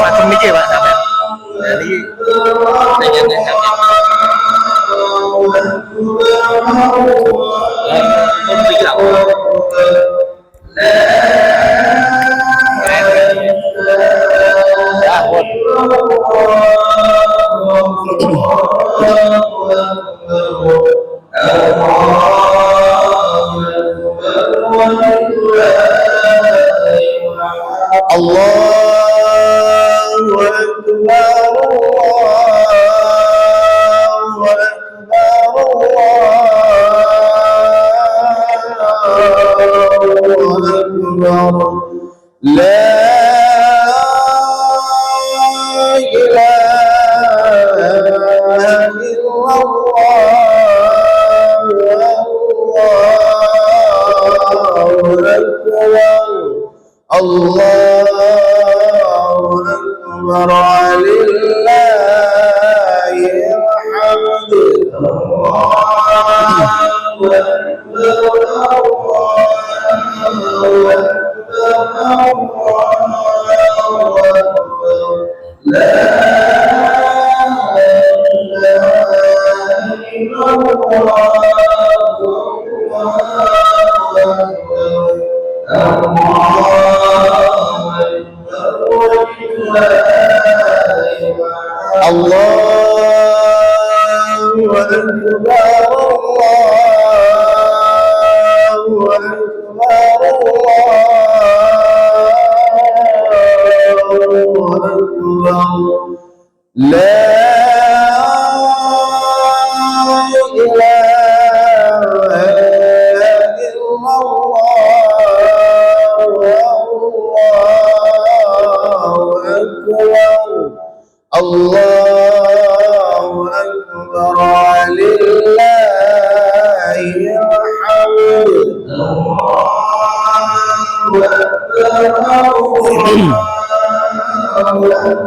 Macam ni Pak sampai. Jadi pengennya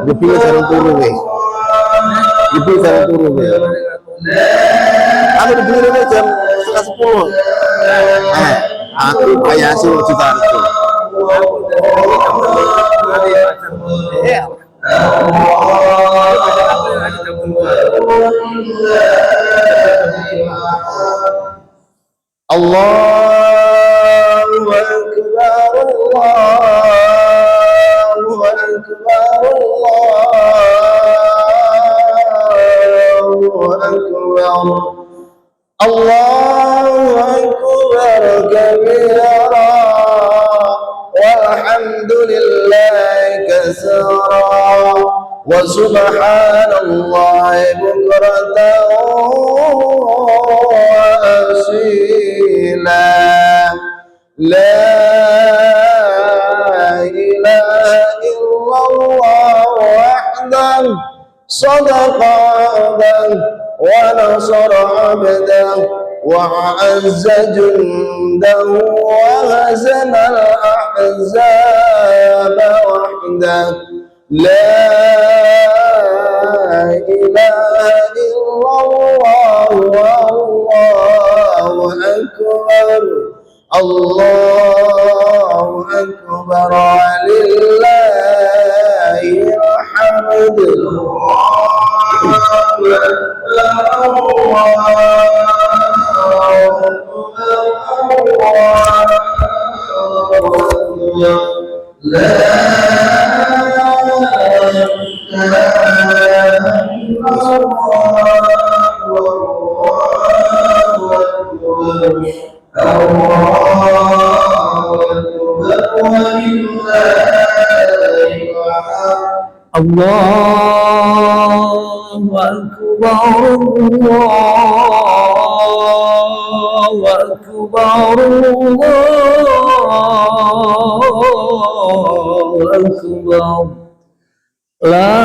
Dipilih sarung turu we. Dipilih sarung turu we. Aku dipilih jam 10. Aku bayasi juta itu. Allahu Akbar, Allahu Akbar, Allahu Akbar, Allahu Akbar kabira, walhamdulillahi katsira, wa subhanallahi bukratan wa asila. La ilaha illallah wahdahu sadaqa wa'dahu wa nasara 'abdahu wa 'azza jundahu wa hazama al-ahzaba wahdahu. La ilaha illallah wallahu akbar. Allahu akbar, walillahil hamd. Allahu akbar. الله أكبر الله أكبر الله أكبر لا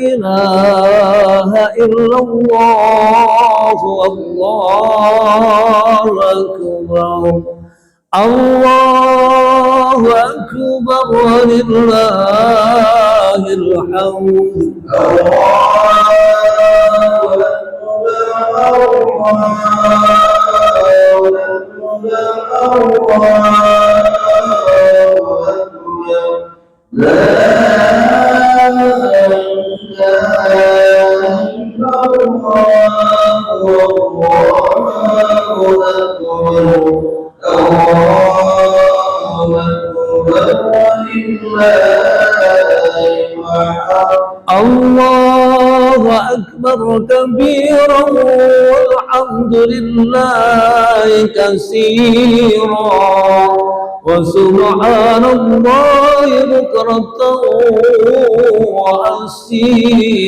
إله إلا الله الله أكبر الله أكبر ولله الحمد الله أكبر كبيرا والحمد لله كثيرا وسبحان الله بكرة وأصيلا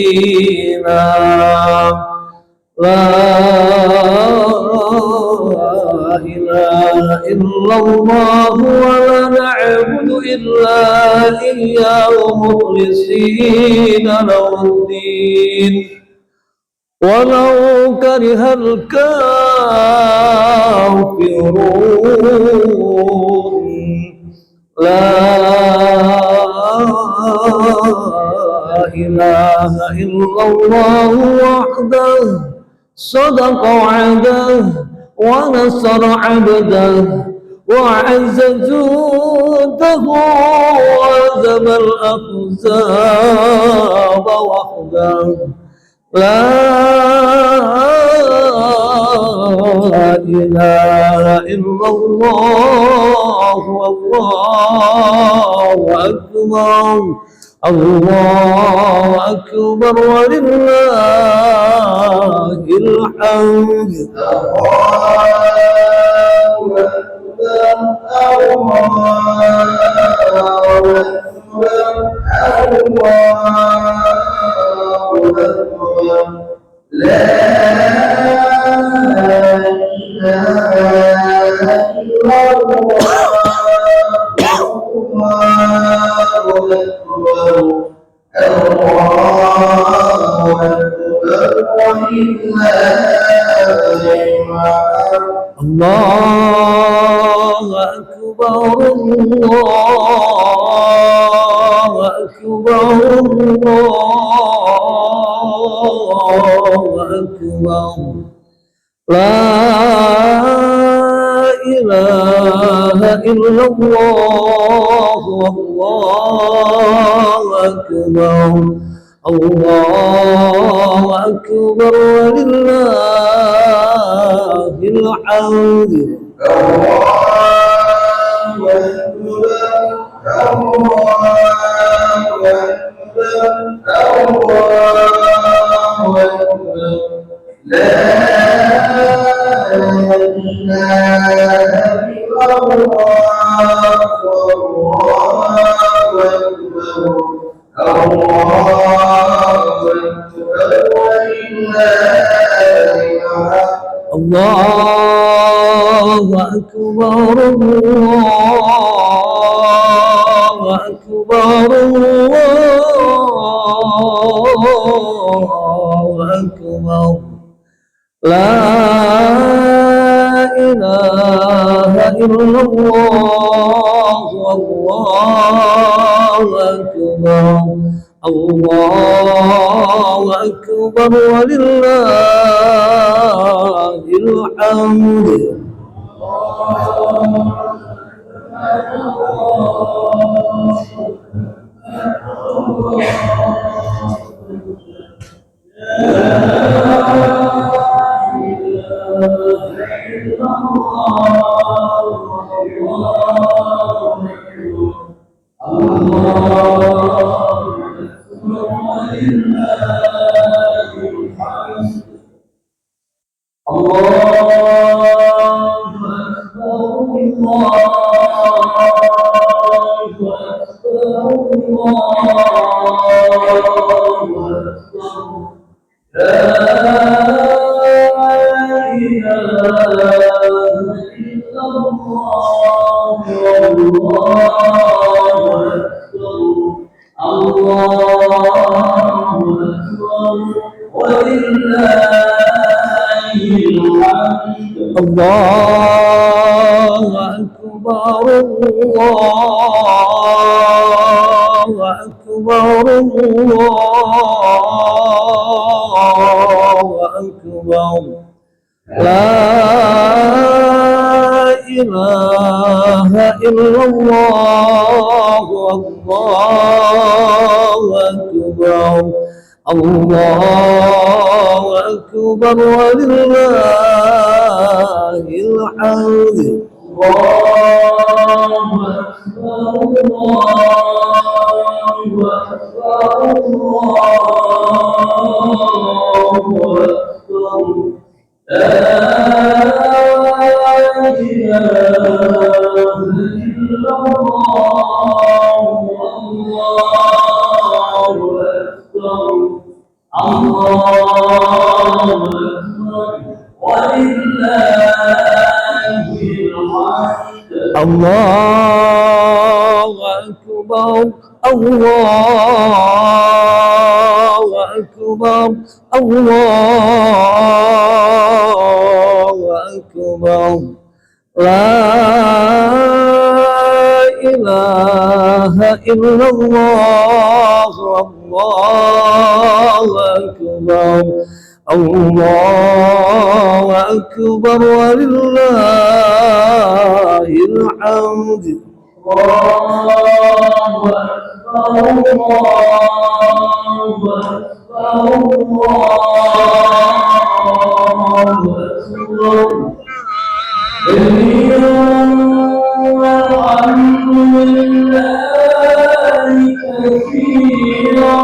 لا إله إلا الله ولا نعبد إلا إياه مخلصين له الدين ولو كره الكافرون لا إله إلا الله وحده صدق وعده ونصر عبده وعز جوده وهزم الأحزاب وحده لا إله إلا الله والله أكبر الله أكبر ولله الحمد الله أكبر الله أكبر الله أكبر لا إله إلا الله والله أكبر الله أكبر ولله الحمد الله أكبر الله أكبر الله أكبر لا إله إلا الله والله أكبر الله أكبر ولله الحمد الله أكبر الله أكبر الله أكبر لا إله إلا الله الله أكبر الله أكبر ولله الحمد الله أكبر الله أكبر الله أكبر لا إله إلا الله الله أكبر الله أكبر ولله الحمد الله أكبر الله أكبر الله أكبر لا إله إلا الله الله أكبر الله أكبر ولله الحمد الله أكبر الله أكبر الله أكبر والحمد لله كثيرا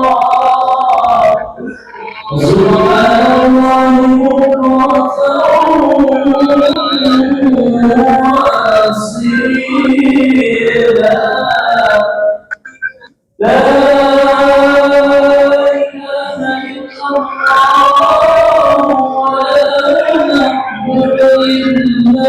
سبحان الله بكرة وأصيلا لا إله إلا الله ولا نعبد إلا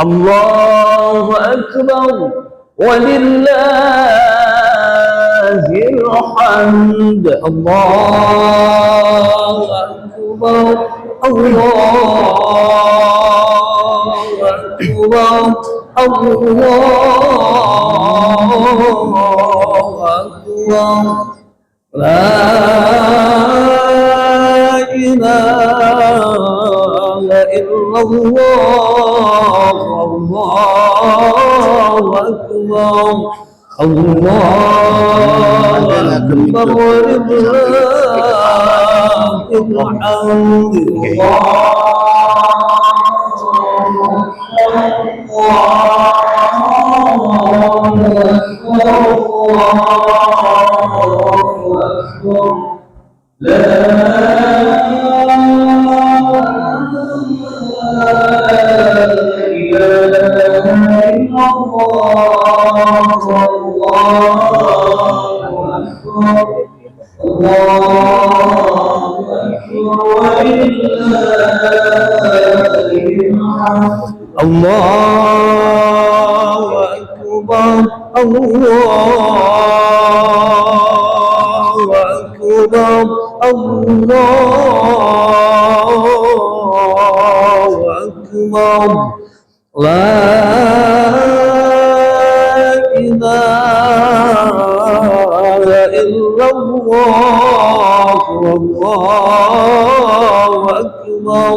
الله أكبر ولله الحمد الله أكبر الله أكبر الله أكبر لا إله إلا الله الله أكبر الله أكبر ولله الحمد الله أكبر أكبر الله أكبر الله أكبر لا إله إلا الله والله أكبر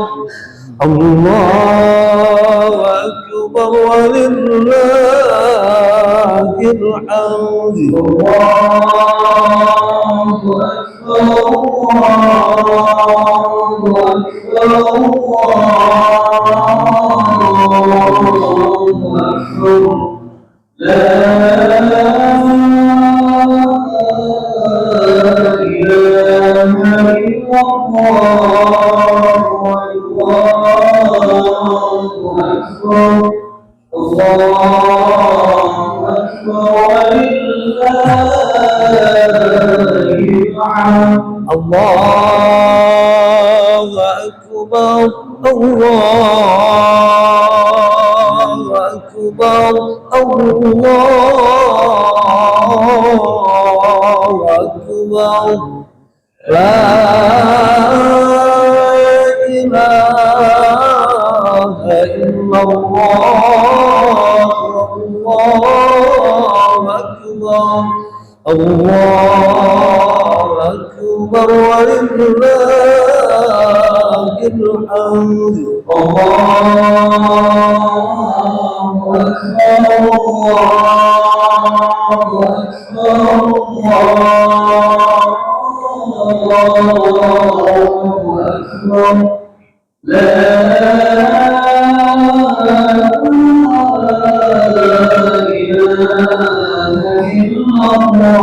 الله أكبر ولله الحمد الله أكبر لا إله إلا الله الله أكبر ولله الحمد الله أكبر الله أكبر الله أكبر لا إله إلا الله الله أكبر الله أكبر ولله الحمد الله أكبر لا إله إلا الله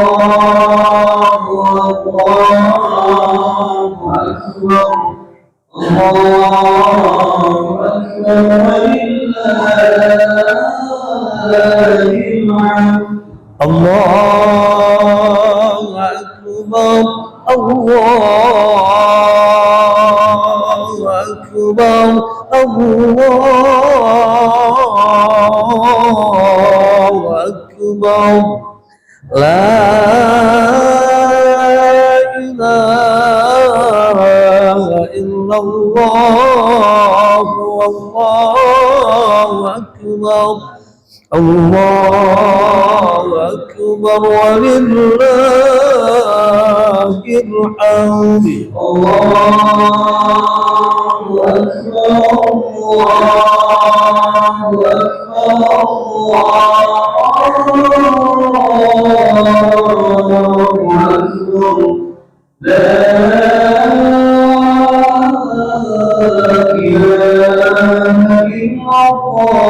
الله أكبر الله أكبر الله أكبر الله أكبر لا إله إلا الله والله أكبر الله أكبر ولله الحمد الله أكبر الله أكبر لا إله إلا الله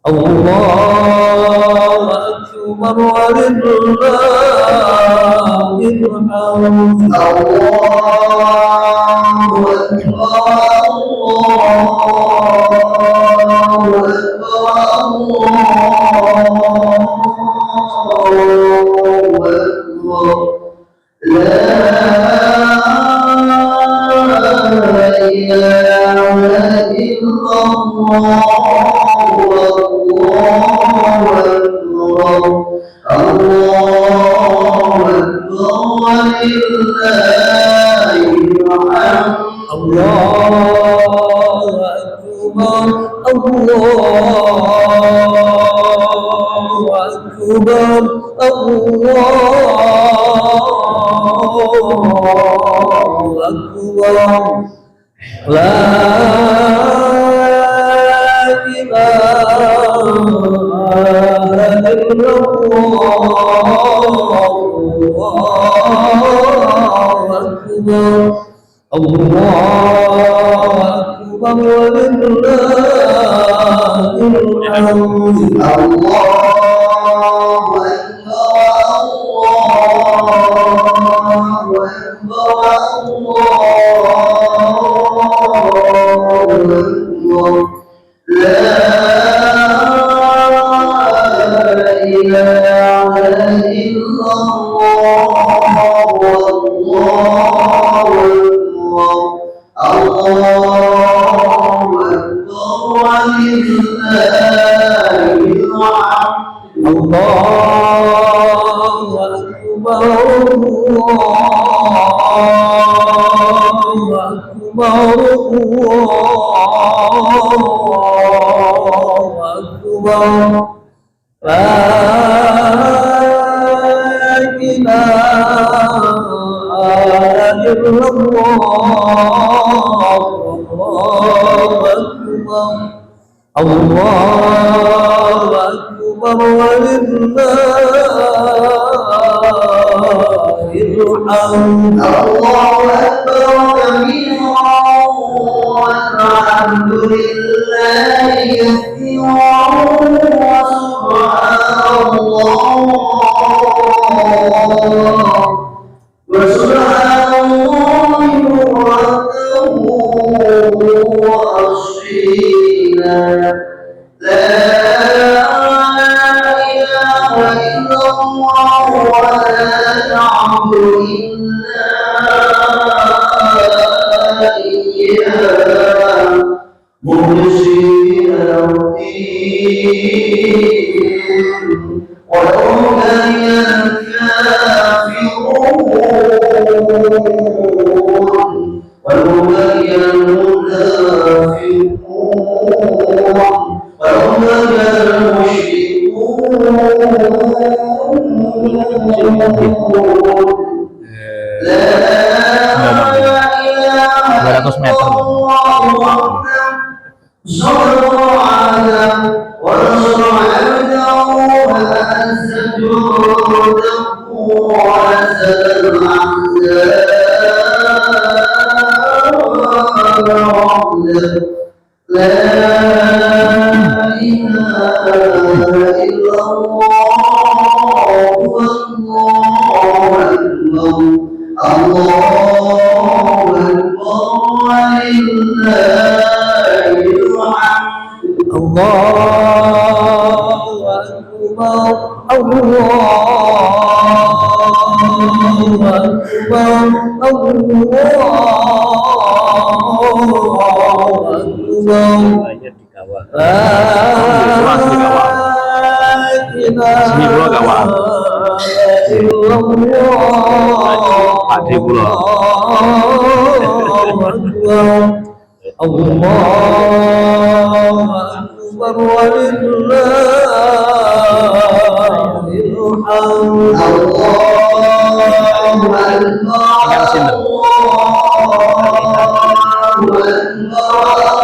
الله أكبر ولله الحمد الله أكبر الله أكبر الله أكبر لا إله إلا الله الله أكبر الله أكبر ولله الحمد الله أكبر ولله الحمد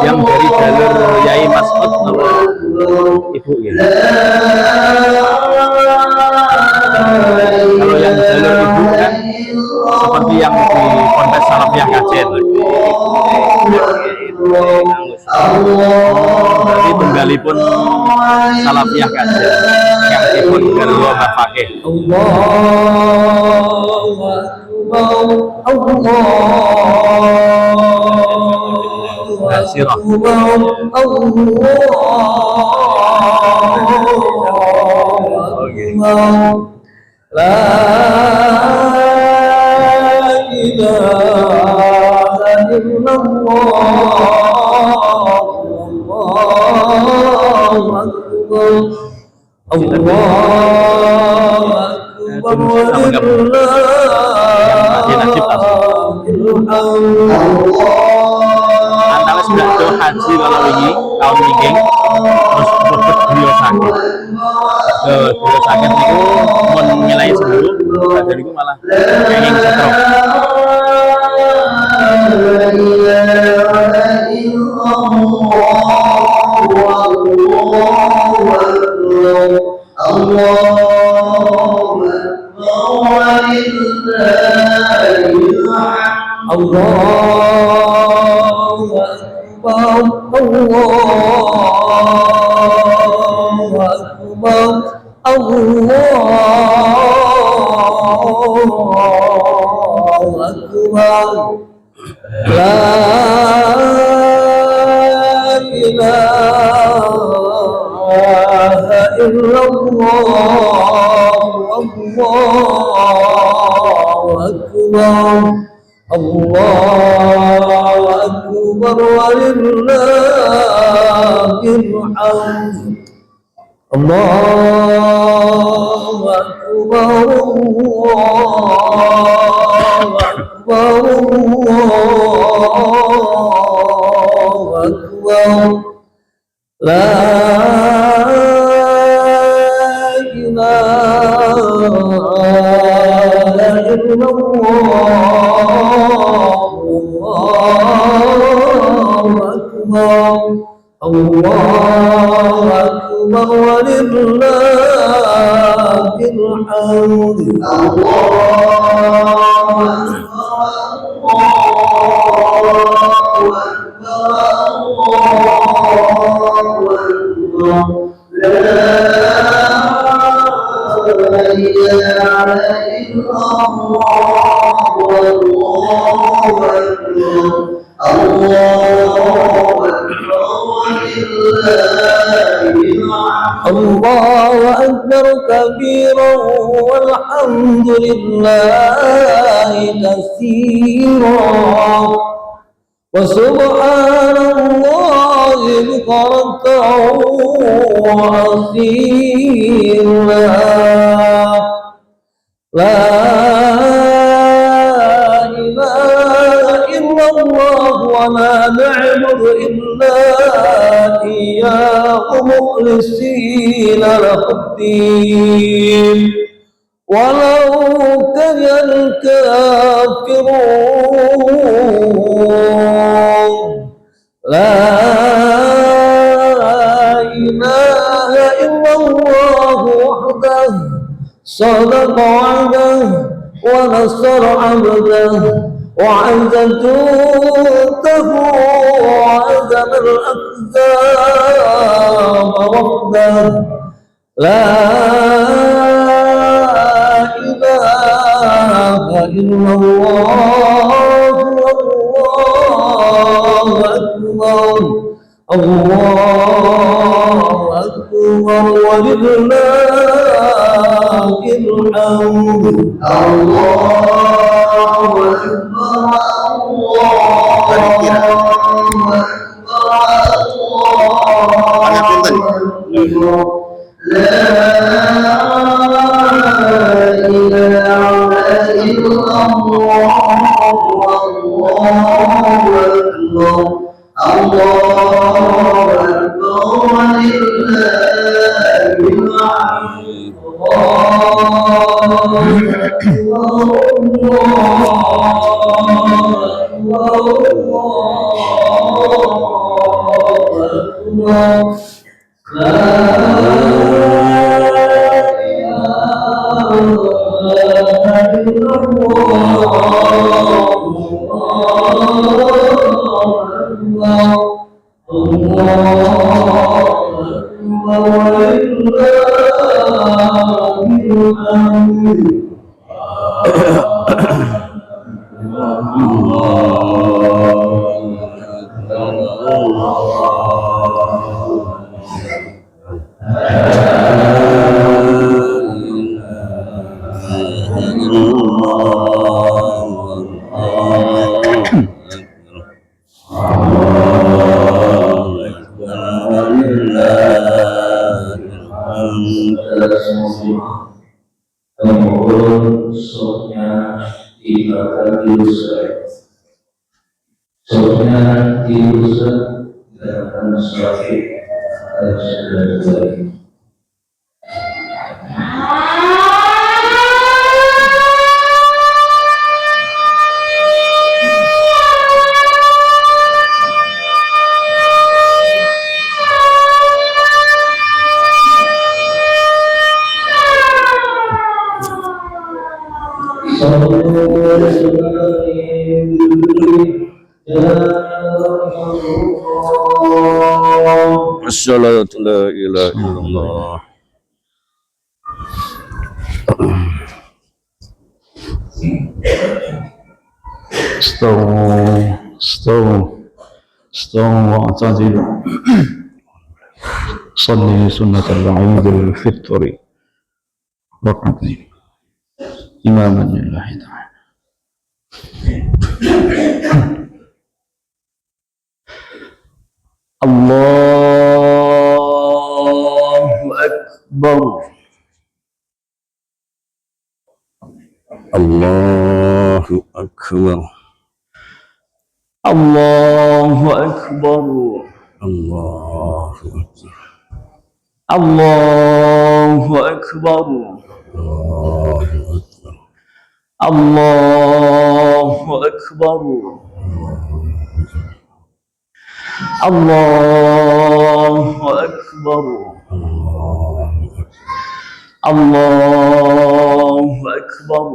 yang dari jalur Yai Mas'ud ibu ya. Kalau yang jalur ibu kan seperti yang di Ponpes Salafiyah Kajen. Berarti tunggalipun Salafiyah Kajen yang dipun garwa Mbak Fakih. Sirah. Antara sudah haji kalau ini tahun ini terus berbet beliau sakit. Beliau sakit itu menilai sembuh, dan itu malah pengen stroke. الله أكبر الله أكبر الله أكبر لا إله إلا الله الله أكبر الله أكبر ولله الحمد الله أكبر الله أكبر الله أكبر لا إله إلا الله الله أكبر الله أكبر ولله الحمد الله أكبر كبيرا والحمد لله كثيرا وسبحان الله بكرة وأصيلا لا إله إلا الله ولا نعبد إلا إياه مخلصين له الدين ولو كره الكافرون لا إله إلا الله وحده صدق وعده ونصر عبده وعز جنده وعزم الأحزاب وحده لا إله إلا الله الله أكبر الله أكبر ولله الحمد الله Kemudian soknya dibakar diusir, soknya diusir dan sakit harus dilakukan. Sallallahu alaihi wasallam. Assalatu la ilaha illallah. استووا واعتدلوا صلي سنة العيد الفطر ركعتين إماما لله تعالى. الله أكبر. الله أكبر. الله أكبر. الله أكبر. الله أكبر. الله أكبر. الله أكبر. الله أكبر.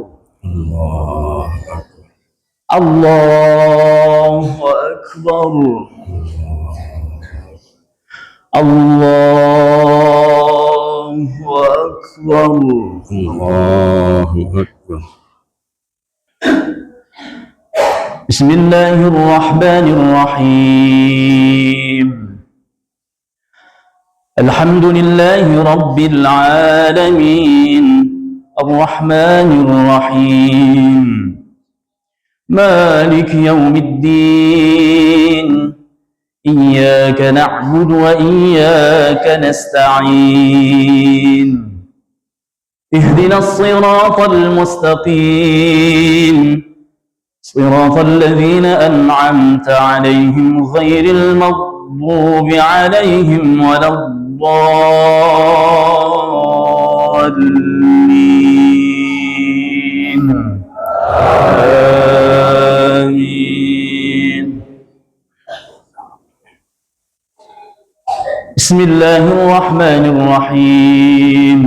الله أكبر. الله أكبر. الله أكبر. بسم الله الرحمن الرحيم. الحمد لله رب العالمين الرحمن الرحيم مالك يوم الدين إياك نعبد وإياك نستعين اهدنا الصراط المستقيم صراط الذين أنعمت عليهم غير المغضوب عليهم ولا الضالين. آمين. بسم الله الرحمن الرحيم.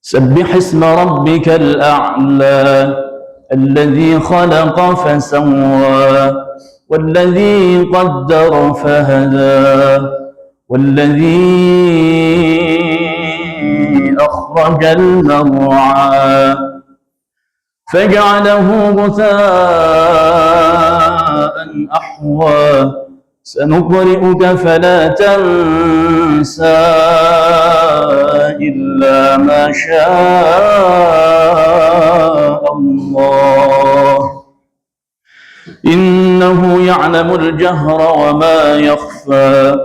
سبح اسم ربك الأعلى الذي خلق فسوى والذي قدر فهدى والذي أخرج المرعى فجعله غثاء أحوى سنقرئك فلا تنسى إلا ما شاء الله إنه يعلم الجهر وما يخفى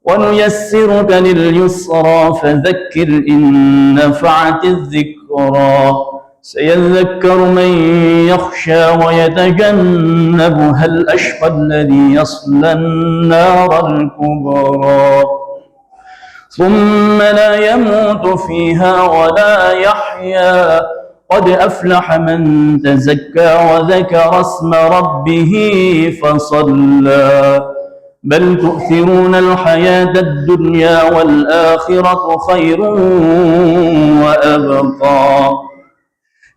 ونيسرك لليسرى فذكر إن نفعت الذكرى سيذكر من يخشى ويتجنبها الأشقى الذي يصلى النار الكبرى ثم لا يموت فيها ولا يحيا قد أفلح من تزكى وذكر اسم ربه فصلى بل تؤثرون الحياة الدنيا والآخرة خير وأبقى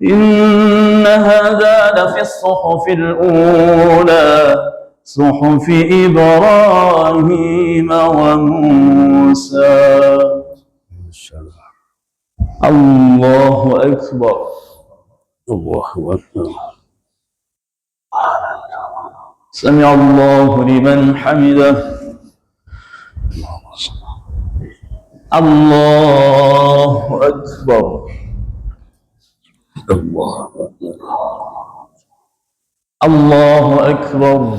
إن هذا لفي الصحف الأولى صحف إبراهيم وموسى. الله أكبر. الله أكبر. سمع الله لمن حمده. الله أكبر. الله أكبر. الله أكبر.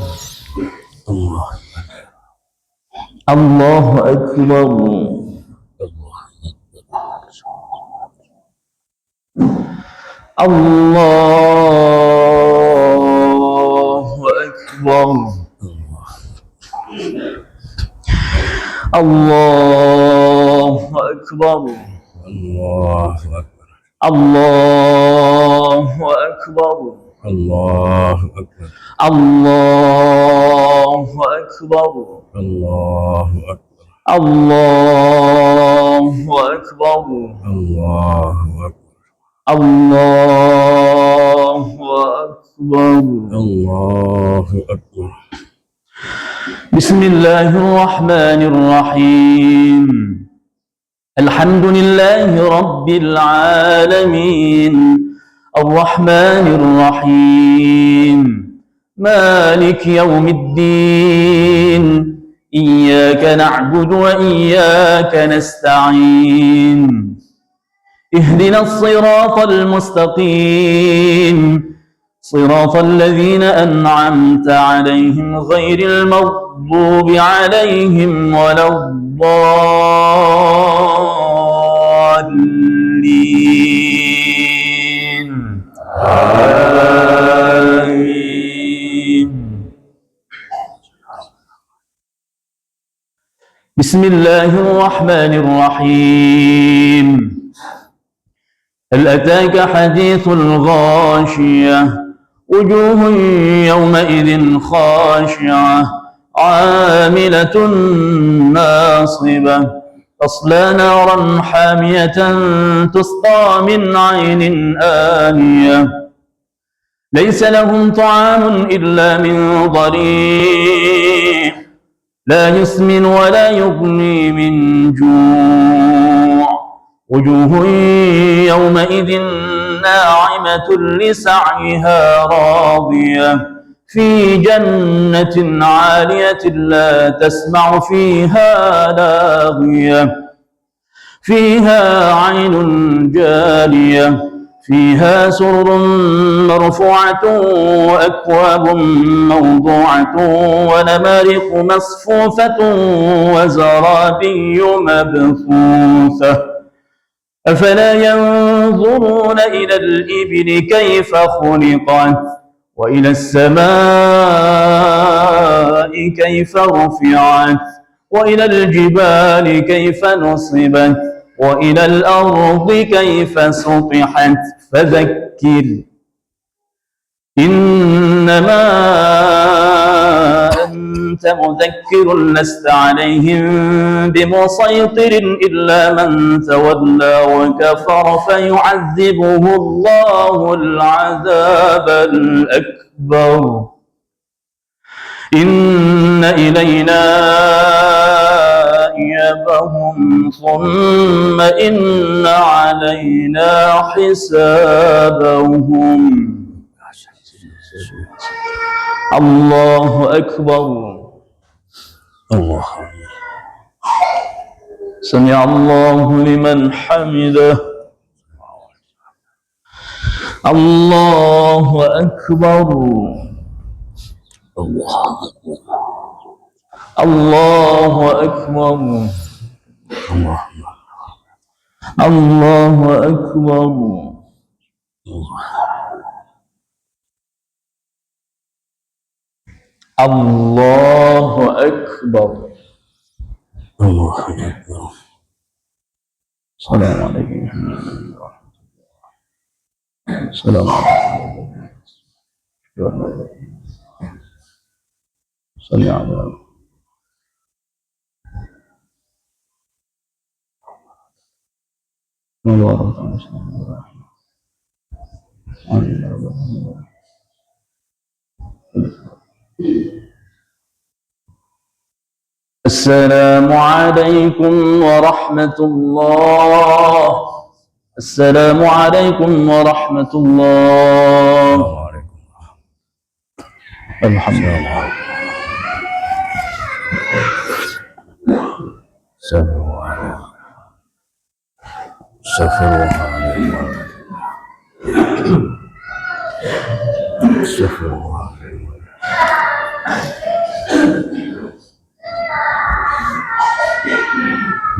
الله أكبر. الله أكبر. الله أكبر. الله أكبر. الله أكبر. الله أكبر. الله أكبر. الله أكبر. الله أكبر. الله أكبر. الله أكبر. الله أكبر. بسم الله الرحمن الرحيم. الحمد لله رب العالمين الرحمن الرحيم مالك يوم الدين إياك نعبد وإياك نستعين اهدنا الصراط المستقيم صراط الذين أنعمت عليهم غير المغضوب عليهم ولا الضالين آمين. بسم الله الرحمن الرحيم. هل أتاك حديث الغاشية وجوه يومئذ خاشعة عاملة ناصبة تصلى نارا حامية تسقى من عين آنية ليس لهم طعام إلا من ضريع لا يسمن ولا يغني من جوع وجوه يومئذ ناعمة لسعيها راضية في جنة عالية لا تسمع فيها لاغية فيها عين جارية فيها سرر مرفوعة وأكواب موضوعة ونمارق مصفوفة وزرابي مبثوثة أفلا ينظرون إلى الإبل كيف خلقت وإلى السماء كيف رفعت وإلى الجبال كيف نصبت وإلى الأرض كيف سطحت فذكر إنما أنت مذكر لست عليهم بمسيطر إلا من تولى وكفر فيعذبه الله العذاب الأكبر إن إلينا إيابهم ثم إن علينا حسابهم. الله أكبر. الله سمع الله لمن حمده. الله أكبر. الله الله أكبر. الله أكبر. الله أكبر. الله أكبر. السلام عليكم. السلام عليكم. صلى على السلام عليكم ورحمة الله. السلام عليكم ورحمة الله. الحمد لله.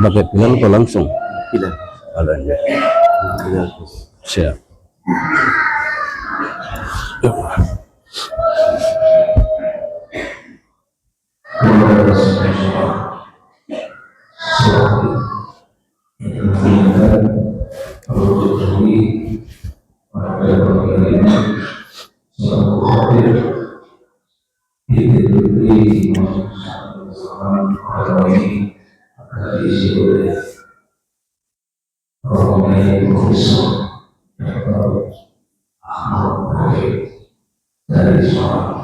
Pakai Bilal atau langsung? Bilal. Adanya. Bilal. Siap. dari sholat.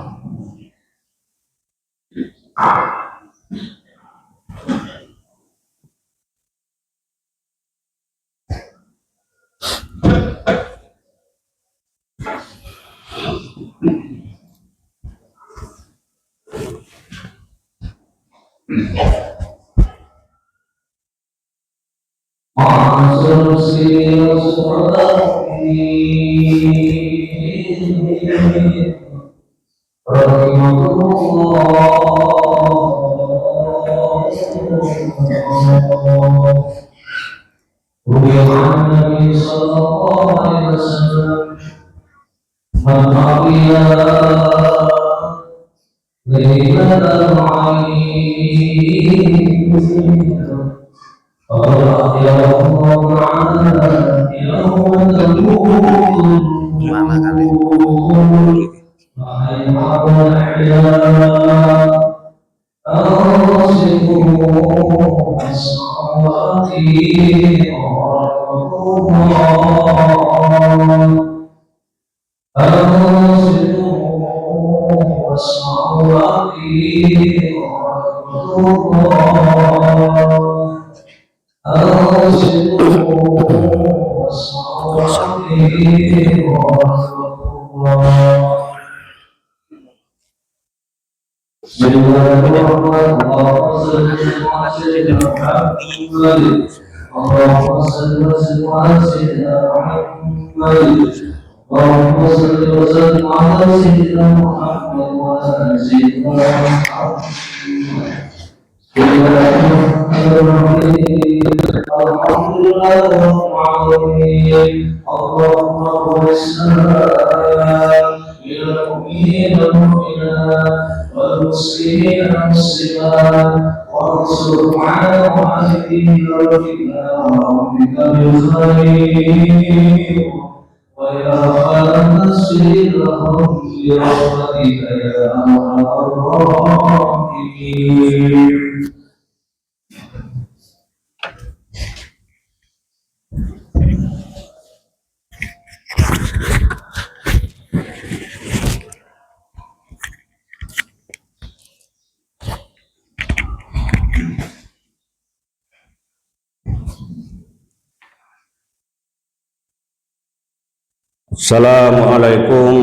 Assalamualaikum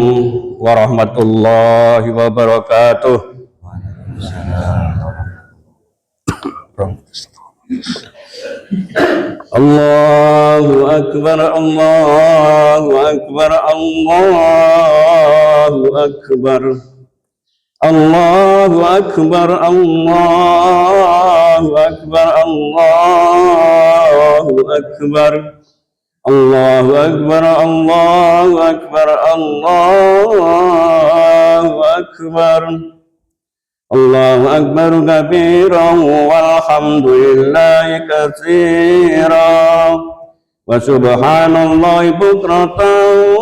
warahmatullahi wabarakatuh. Allahu akbar, Allahu akbar, Allahu akbar, Allahu akbar, Allahu akbar, Allahu akbar, Allahu akbar, Allahu akbar, Allahu akbar, Allahu akbar kabiran walhamdulillahi katsiran wa subhanallahi bukratan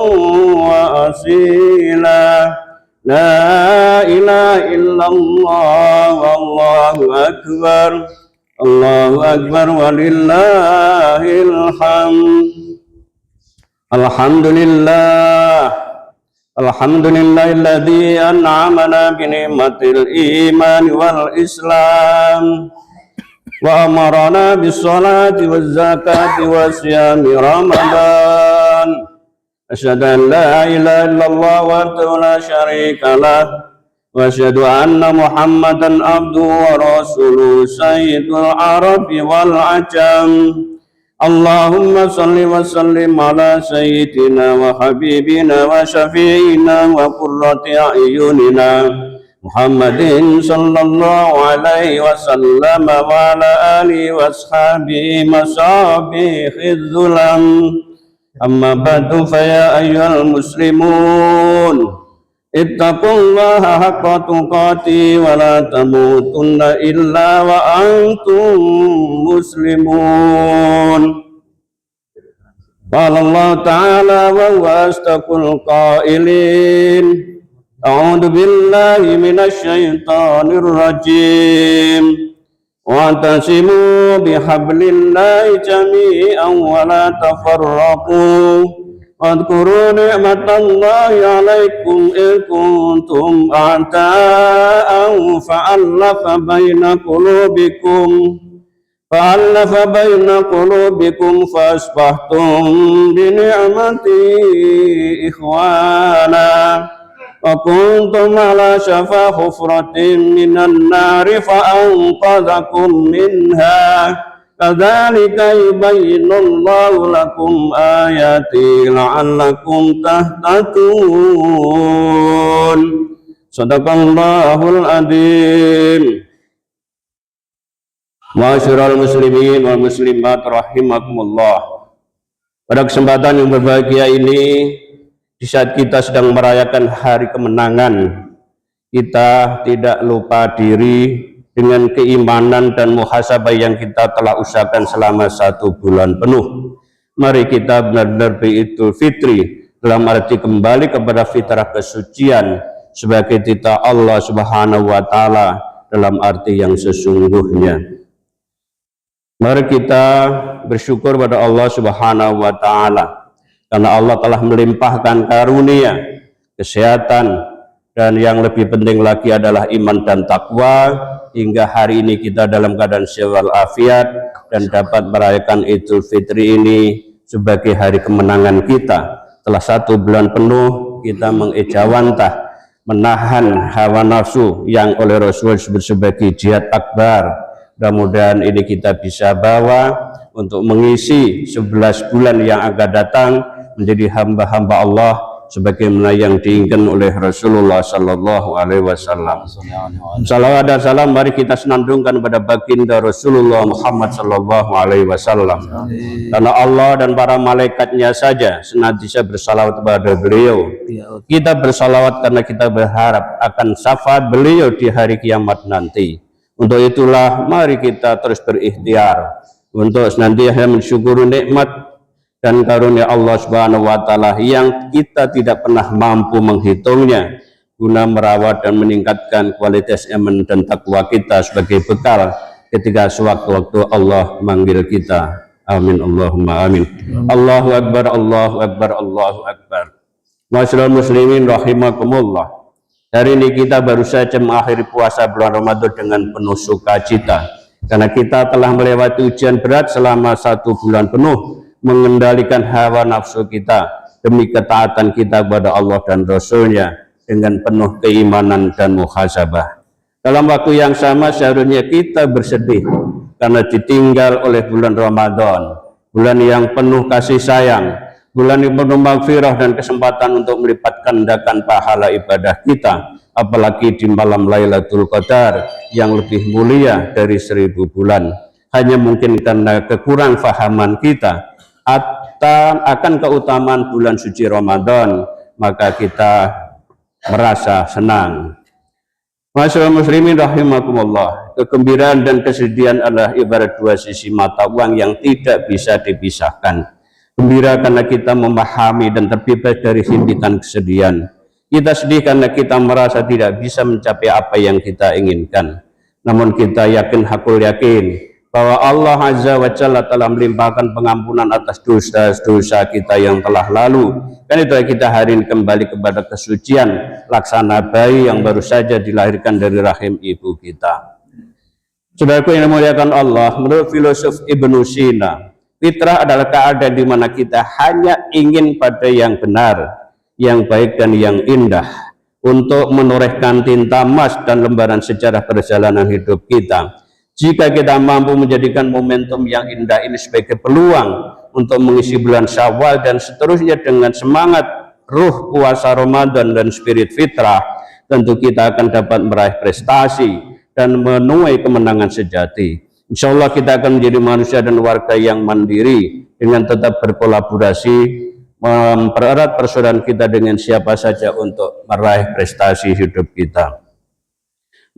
wa asila. La ilaha illallah wallahu akbar, Allahu akbar walillahil hamd. Alhamdulillah, alhamdulillahilladzi an'amana bi ni'matil iman wal islam wa amarana bis salati waz zakati was siyami ramadan. Asyhadu an la ilaha illallah wahdahu la syarika lah wa asyhadu anna Muhammadan abduhu wa rasuluhu sayyidul arabi wal ajam. Allahumma salli wa sallim ala sayyidina wa habibina wa syafi'ina wa qurrati a'yunina Muhammadin sallallahu alaihi wasallam wa ala alihi wa ashabihi masabihidz zulam. Amma ba'du fa ya ayyuhal muslimun ittaqullaha haqqa tuqatih wa la tamutunna illa wa antum muslimun. Qala Allah ta'ala wa huwa asdaqul qailin. A'udzu billahi minasy syaithanir rajim. Wa'tasimu bihablillahi jami'an wa la tafarraqu واذكروا نعمة الله عليكم إذ كنتم أعداء فألف بين قلوبكم فأصبحتم بنعمتي إخوانا وكنتم على شفا حفرة من النار فأنقذكم منها كذلك يبين الله لكم آياته لعلكم تهتدون. Sadaqallahul adzim. Ma'asyiral muslimin wal muslimat rahimakumullah. Pada kesempatan yang berbahagia ini, di saat kita sedang merayakan hari kemenangan, kita tidak lupa diri dengan keimanan dan muhasabah yang kita telah usahakan selama 1 bulan penuh. Mari kita benar-benar beridul fitri dalam arti kembali kepada fitrah kesucian sebagai titah Allah Subhanahu wa taala dalam arti yang sesungguhnya. Mari kita bersyukur pada Allah Subhanahu wa taala karena Allah telah melimpahkan karunia, kesehatan, dan yang lebih penting lagi adalah iman dan takwa hingga hari ini kita dalam keadaan sehat walafiat dan dapat merayakan Idul Fitri ini sebagai hari kemenangan kita. Setelah 1 bulan penuh kita mengejawantah, menahan hawa nafsu yang oleh Rasul disebut sebagai jihad akbar. Mudah-mudahan ini kita bisa bawa untuk mengisi 11 bulan yang akan datang menjadi hamba-hamba Allah sebagaimana yang diinginkan oleh Rasulullah Sallallahu Alaihi Wasallam. Salawat dan salam mari kita senandungkan pada baginda Rasulullah Muhammad Sallallahu Alaihi Wasallam. Karena Allah dan para malaikatnya saja senantiasa bersalawat kepada beliau. Kita bersalawat karena kita berharap akan syafaat beliau di hari kiamat nanti. Untuk itulah mari kita terus berikhtiar untuk senantiasa mensyukuri nikmat dan karunia Allah Subhanahu wa taala yang kita tidak pernah mampu menghitungnya, guna merawat dan meningkatkan kualitas iman dan takwa kita sebagai bekal ketika sewaktu-waktu Allah manggil kita. Amin Allahumma amin. Allahu akbar, Allahu akbar, Allahu akbar. Masyaallah muslimin rahimakumullah. Hari ini kita baru saja mengakhiri puasa bulan Ramadan dengan penuh sukacita karena kita telah melewati ujian berat selama 1 bulan penuh mengendalikan hawa nafsu kita demi ketaatan kita kepada Allah dan Rasul-Nya dengan penuh keimanan dan muhasabah. Dalam waktu yang sama seharusnya kita bersedih karena ditinggal oleh bulan Ramadan, bulan yang penuh kasih sayang, bulan yang penuh maghfirah dan kesempatan untuk melipat gandakan pahala ibadah kita, apalagi di malam Lailatul Qadar yang lebih mulia dari 1000 bulan. Hanya mungkin karena kekurang fahaman kita akan keutamaan bulan suci Ramadan, maka kita merasa senang. Masyaallah muslimin rahimakumullah. Kegembiraan dan kesedihan adalah ibarat 2 sisi mata uang yang tidak bisa dipisahkan. Gembira karena kita memahami dan terbebas dari himpitan kesedihan. Kita sedih karena kita merasa tidak bisa mencapai apa yang kita inginkan. Namun kita hakul yakin bahwa Allah Azza wa Jalla telah melimpahkan pengampunan atas dosa-dosa kita yang telah lalu. Karena itu kita hari ini kembali kepada kesucian laksana bayi yang baru saja dilahirkan dari rahim ibu kita. Saudaraku yang dimuliakan Allah, menurut filosof Ibnu Sina, fitrah adalah keadaan di mana kita hanya ingin pada yang benar, yang baik dan yang indah untuk menorehkan tinta emas dan lembaran sejarah perjalanan hidup kita. Jika kita mampu menjadikan momentum yang indah ini sebagai peluang untuk mengisi bulan Syawal dan seterusnya dengan semangat ruh puasa Ramadan dan spirit fitrah, tentu kita akan dapat meraih prestasi dan menuai kemenangan sejati. Insya Allah kita akan menjadi manusia dan warga yang mandiri dengan tetap berkolaborasi, mempererat persaudaraan kita dengan siapa saja untuk meraih prestasi hidup kita.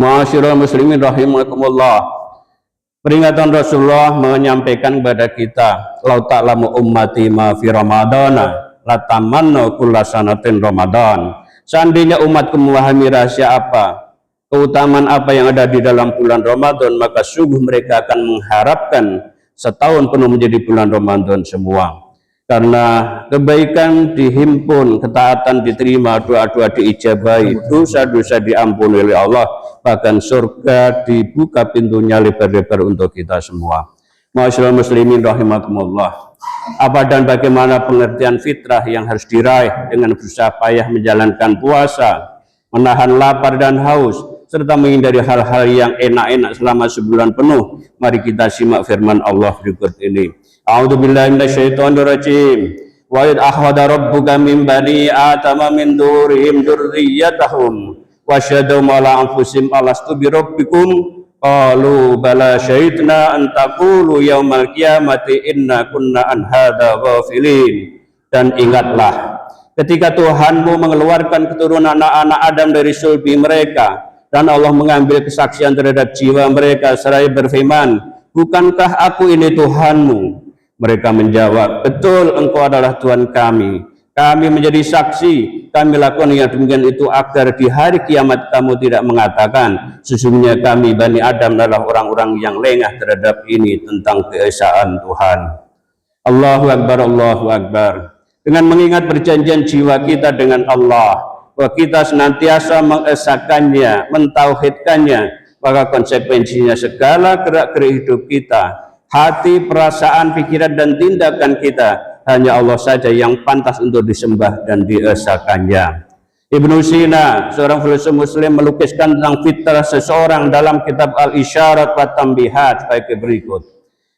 Ma'asyiral muslimin rahimakumullah. Peringatan Rasulullah menyampaikan kepada kita, "Lau ta'lamu ummati ma fi Ramadana, latamanna kullasanatin Ramadan." Seandainya umatku memahami rahasia apa, keutamaan apa yang ada di dalam bulan Ramadan, maka sungguh mereka akan mengharapkan setahun penuh menjadi bulan Ramadan semua. Karena kebaikan dihimpun, ketaatan diterima, doa-doa diijabahi, dosa-dosa diampuni oleh Allah, bahkan surga dibuka pintunya lebar-lebar untuk kita semua. Ma'asyiral muslimin rahimakumullah. Apa dan bagaimana pengertian fitrah yang harus diraih dengan berusaha payah menjalankan puasa, menahan lapar dan haus, serta menghindari hal-hal yang enak-enak selama sebulan penuh? Mari kita simak firman Allah berikut ini. A'udzubillahi minasyaitonirrajim. Wa id akhadha rabbuka min bani adama min durihim dzurriyyatahum wa syahadu ala anfusihim alastu bi rabbikum qalu bala syahidna an taqulu yaumal qiyamati inna kunna an hadza ghafilin. Dan ingatlah ketika Tuhanmu mengeluarkan keturunan anak-anak Adam dari sulbi mereka, dan Allah mengambil kesaksian terhadap jiwa mereka seraya berfirman, bukankah aku ini Tuhanmu? Mereka menjawab, betul, engkau adalah Tuhan kami. Kami menjadi saksi, kami lakukan yang demikian itu agar di hari kiamat kamu tidak mengatakan, sesungguhnya kami Bani Adam adalah orang-orang yang lengah terhadap ini tentang keesaan Tuhan. Allahu Akbar, Allahu Akbar. Dengan mengingat perjanjian jiwa kita dengan Allah, bahwa kita senantiasa mengesahkannya, mentauhidkannya, maka konsekuensinya segala gerak-gerik hidup kita, hati, perasaan, pikiran, dan tindakan kita, hanya Allah saja yang pantas untuk disembah dan diesahkannya. Ibnu Sina, seorang filsuf muslim, melukiskan tentang fitrah seseorang dalam kitab Al-Isyarat wa Tambihat sebagai berikut.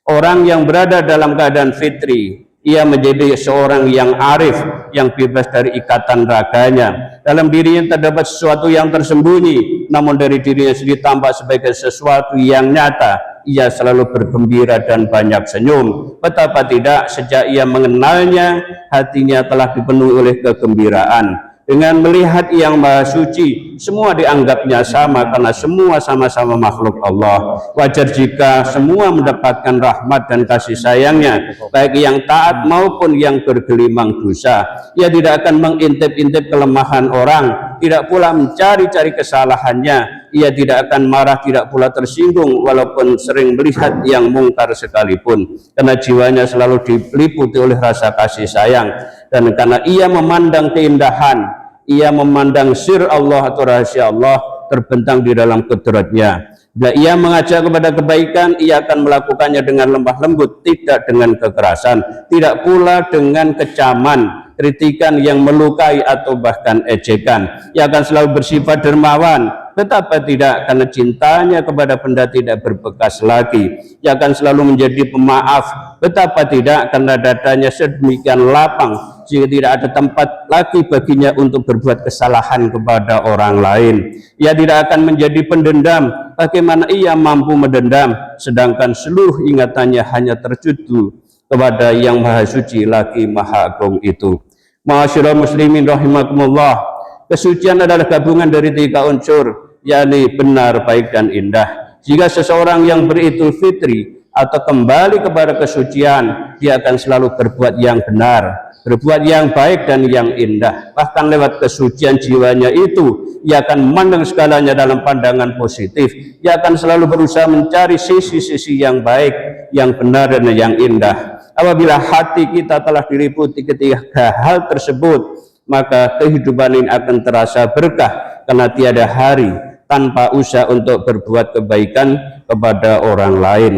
Orang yang berada dalam keadaan fitri, ia menjadi seorang yang arif, yang bebas dari ikatan raganya. Dalam dirinya terdapat sesuatu yang tersembunyi, namun dari dirinya sendiri tampak sebagai sesuatu yang nyata. Ia selalu bergembira dan banyak senyum. Betapa tidak, sejak ia mengenalnya, hatinya telah dipenuhi oleh kegembiraan. Dengan melihat yang maha suci, semua dianggapnya sama karena semua sama-sama makhluk Allah. Wajar jika semua mendapatkan rahmat dan kasih sayangnya, baik yang taat maupun yang bergelimang dosa. Ia tidak akan mengintip-intip kelemahan orang, tidak pula mencari-cari kesalahannya. Ia tidak akan marah, tidak pula tersinggung walaupun sering melihat yang mungkar sekalipun, karena jiwanya selalu diliputi oleh rasa kasih sayang. Dan karena ia memandang keindahan, ia memandang sir Allah atau rahasia Allah terbentang di dalam kudratnya. Bila ia mengajak kepada kebaikan, ia akan melakukannya dengan lemah lembut, tidak dengan kekerasan, tidak pula dengan kecaman, kritikan yang melukai atau bahkan ejekan. Ia akan selalu bersifat dermawan. Betapa tidak, karena cintanya kepada benda tidak berbekas lagi. Ia akan selalu menjadi pemaaf. Betapa tidak, karena dadanya sedemikian lapang sehingga tidak ada tempat lagi baginya untuk berbuat kesalahan kepada orang lain. Ia tidak akan menjadi pendendam. Bagaimana ia mampu mendendam, sedangkan seluruh ingatannya hanya tertuju kepada yang maha suci lagi maha agung itu. Ma'asyiral muslimin rahimakumullah. Kesucian adalah gabungan dari 3 unsur, yakni benar, baik, dan indah. Jika seseorang yang beridul fitri atau kembali kepada kesucian, dia akan selalu berbuat yang benar, berbuat yang baik dan yang indah. Bahkan lewat kesucian jiwanya itu, ia akan memandang segalanya dalam pandangan positif. Ia akan selalu berusaha mencari sisi-sisi yang baik, yang benar, dan yang indah. Apabila hati kita telah diliputi ketiga hal tersebut, maka kehidupan ini akan terasa berkah, karena tiada hari tanpa usaha untuk berbuat kebaikan kepada orang lain.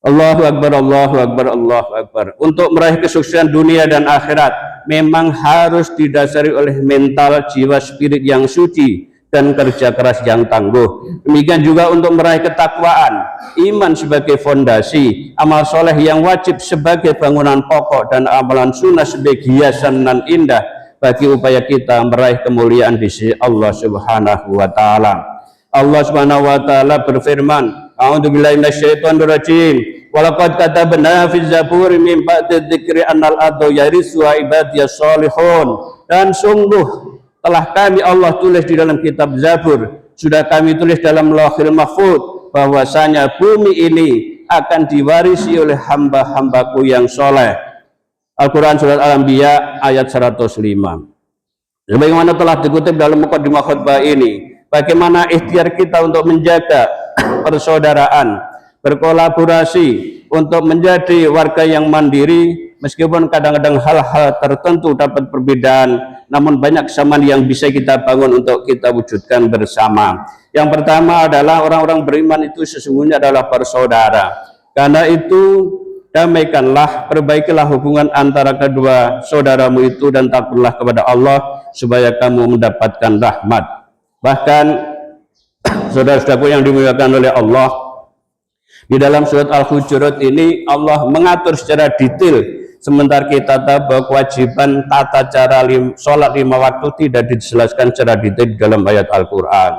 Allahu Akbar, Allahu Akbar, Allahu Akbar. Untuk meraih kesuksesan dunia dan akhirat memang harus didasari oleh mental, jiwa, spirit yang suci, dan kerja keras yang tangguh. Demikian juga untuk meraih ketakwaan, iman sebagai fondasi, amal soleh yang wajib sebagai bangunan pokok, dan amalan sunnah sebagai hiasan nan indah bagi upaya kita meraih kemuliaan di sisi Allah Subhanahu wa taala. Allah Subhanahu wa taala berfirman, A'udzubillahi minasyaitonirrajim. Walaqad katabna fi zaburi min ba'di dzikri annal arda yarisuha ibadiyas shalihun. Dan sungguh telah kami Allah tulis di dalam kitab Zabur, sudah kami tulis dalam Lauhil Mahfuz, bahwasanya bumi ini akan diwarisi oleh hamba-hambaku yang soleh. Al-Quran Surat Al-Anbiya ayat 105. Sebagaimana telah dikutip dalam mukadimah khutbah ini, bagaimana ikhtiar kita untuk menjaga persaudaraan, berkolaborasi untuk menjadi warga yang mandiri, meskipun kadang-kadang hal-hal tertentu dapat perbedaan, namun banyak kesamaan yang bisa kita bangun untuk kita wujudkan bersama. Yang pertama adalah orang-orang beriman itu sesungguhnya adalah bersaudara. Karena itu damaikanlah, perbaikilah hubungan antara kedua saudaramu itu dan takutlah kepada Allah supaya kamu mendapatkan rahmat. Bahkan saudara-saudaraku yang dimuliakan oleh Allah, di dalam surat Al-Hujurat ini Allah mengatur secara detail, sementara kita tahu bahwa kewajiban tata cara sholat 5 waktu tidak dijelaskan secara detail di dalam ayat Al-Quran.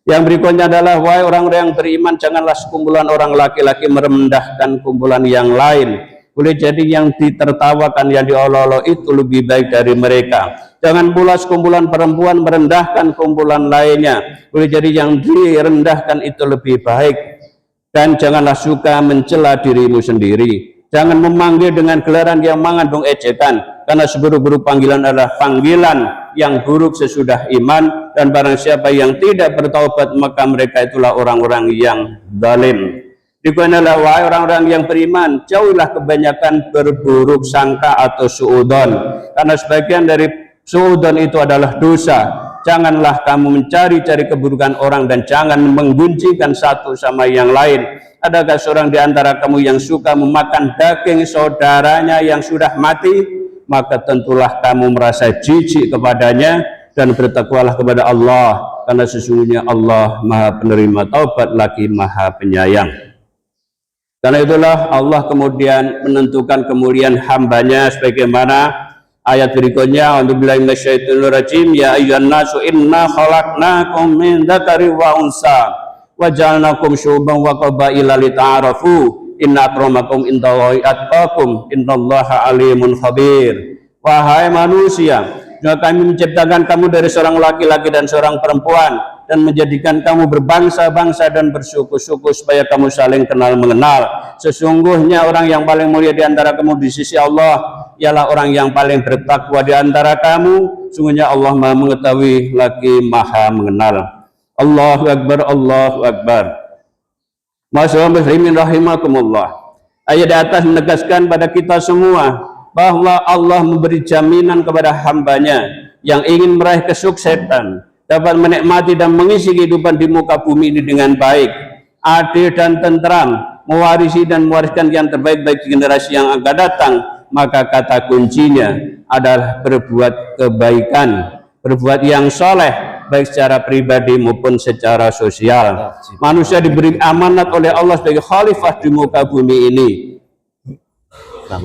Yang berikutnya adalah, wahai orang-orang yang beriman, janganlah sekumpulan orang laki-laki merendahkan kumpulan yang lain. Boleh jadi yang ditertawakan, yang diolok-olok itu lebih baik dari mereka. Jangan pula sekumpulan perempuan merendahkan kumpulan lainnya. Boleh jadi yang direndahkan itu lebih baik. Dan janganlah suka mencela dirimu sendiri. Jangan memanggil dengan gelaran yang mengandung ejekan, karena seburuk-buruk panggilan adalah panggilan yang buruk sesudah iman, dan barang siapa yang tidak bertaubat maka mereka itulah orang-orang yang zalim. Dikuatkanlah, wahai orang-orang yang beriman, jauhilah kebanyakan berburuk sangka atau suudzon, karena sebagian dari suudzon itu adalah dosa. Janganlah kamu mencari-cari keburukan orang dan jangan mengguncikan satu sama yang lain. Adakah seorang di antara kamu yang suka memakan daging saudaranya yang sudah mati? Maka tentulah kamu merasa jijik kepadanya, dan bertakwalah kepada Allah, karena sesungguhnya Allah Maha penerima taubat lagi Maha penyayang. Karena itulah Allah kemudian menentukan kemuliaan hambanya sebagaimana ayat berikutnya, a'udzubillahi minasyaitonir rajim, ya ayyuhan nasu inna khalaqnakum min dzakari wa unsa wa ja'alnakum syu'uban wa qabaila lita'arafu inna akramakum indallahi atqakum innallaha alimun khabir. Wahai manusia, kami menciptakan kamu dari seorang laki-laki dan seorang perempuan, dan menjadikan kamu berbangsa-bangsa dan bersuku-suku supaya kamu saling kenal mengenal. Sesungguhnya orang yang paling mulia di antara kamu di sisi Allah ialah orang yang paling bertakwa di antara kamu. Sungguhnya Allah Maha mengetahui lagi Maha mengenal. Allahu Akbar, Allahu Akbar. Masyaallah muslimin rahimakumullah. Ayat di atas menegaskan pada kita semua bahwa Allah memberi jaminan kepada hambanya yang ingin meraih kesuksesan, dapat menikmati dan mengisi kehidupan di muka bumi ini dengan baik, adil dan tentram, mewarisi dan mewariskan yang terbaik bagi generasi yang akan datang. Maka kata kuncinya adalah berbuat kebaikan, berbuat yang soleh, baik secara pribadi maupun secara sosial. Manusia diberi amanat oleh Allah sebagai khalifah di muka bumi ini,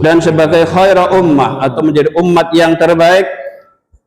dan sebagai khaira ummah atau menjadi umat yang terbaik,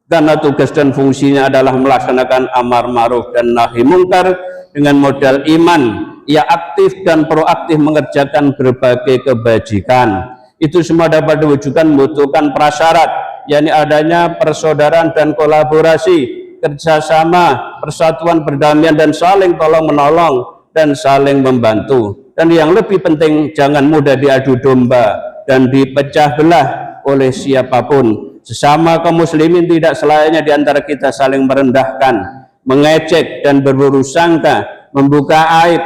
karena tugas dan fungsinya adalah melaksanakan amar ma'ruf dan nahi mungkar dengan modal iman. Ia aktif dan proaktif mengerjakan berbagai kebajikan. Itu semua dapat diwujudkan membutuhkan prasyarat, yakni adanya persaudaraan dan kolaborasi, kerjasama, persatuan, perdamaian, dan saling tolong menolong dan saling membantu. Dan yang lebih penting, jangan mudah diadu domba dan dipecah belah oleh siapapun. Sesama kaum muslimin tidak selayaknya di antara kita saling merendahkan, mengecek dan berburuk sangka, membuka aib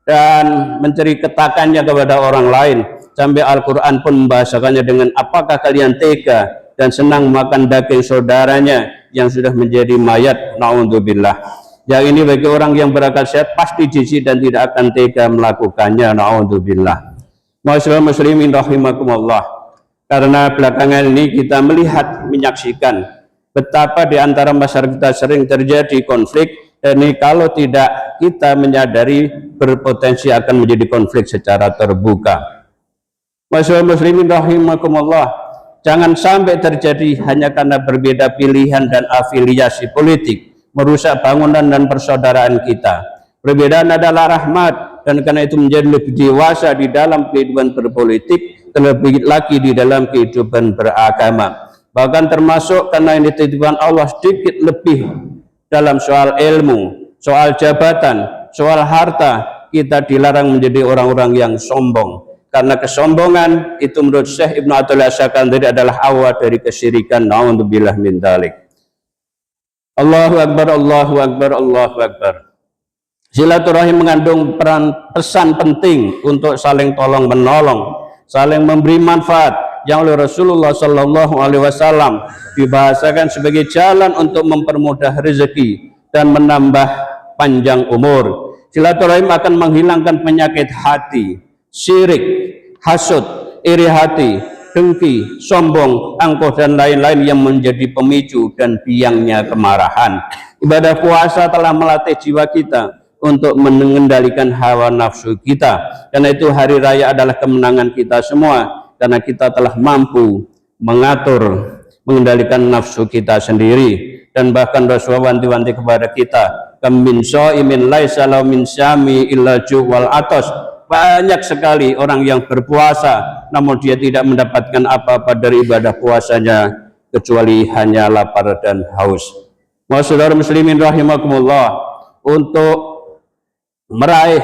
dan menceritakannya kepada orang lain. Sampai Al-Quran pun membahasakannya dengan, apakah kalian tega dan senang makan daging saudaranya yang sudah menjadi mayat? Na'udzubillah. Yang ini bagi orang yang berakal sehat pasti jijik dan tidak akan tega melakukannya. Na'udzubillah. Masyaallah muslimin rahimakumullah. Karena belakangan ini kita melihat, menyaksikan betapa di antara masyarakat kita sering terjadi konflik, dan ini kalau tidak kita menyadari berpotensi akan menjadi konflik secara terbuka. Masyaallah muslimin rahimakumullah, jangan sampai terjadi hanya karena berbeda pilihan dan afiliasi politik merusak bangunan dan persaudaraan kita. Perbedaan adalah rahmat, dan karena itu menjadi lebih dewasa di dalam kehidupan berpolitik, terlebih lagi di dalam kehidupan beragama. Bahkan termasuk karena ini titipan Allah sedikit lebih dalam soal ilmu, soal jabatan, soal harta, kita dilarang menjadi orang-orang yang sombong. Karena kesombongan itu menurut Syekh Ibnu Athaillah As-Sakandari adalah awal dari kesyirikan. Na'udzubillah min dzalik. Allahu Akbar, Allahu Akbar, Allahu Akbar. Silaturahim mengandung pesan penting untuk saling tolong menolong saling memberi manfaat yang oleh Rasulullah Sallallahu Alaihi Wasallam dibahasakan sebagai jalan untuk mempermudah rezeki dan menambah panjang umur. Silaturahim akan menghilangkan penyakit hati, syirik, hasud, iri hati, dengki, sombong, angkuh dan lain-lain yang menjadi pemicu dan biangnya kemarahan. Ibadah puasa telah melatih jiwa kita untuk mengendalikan hawa nafsu kita. Karena itu hari raya adalah kemenangan kita semua, karena kita telah mampu mengatur, mengendalikan nafsu kita sendiri. Dan bahkan Rasulullah wanti-wanti kepada kita, kam min shaimin laisa lahu min syami illa ju' wal atas. Banyak sekali orang yang berpuasa namun dia tidak mendapatkan apa-apa dari ibadah puasanya kecuali hanya lapar dan haus. Saudara muslimin rahimakumullah, untuk meraih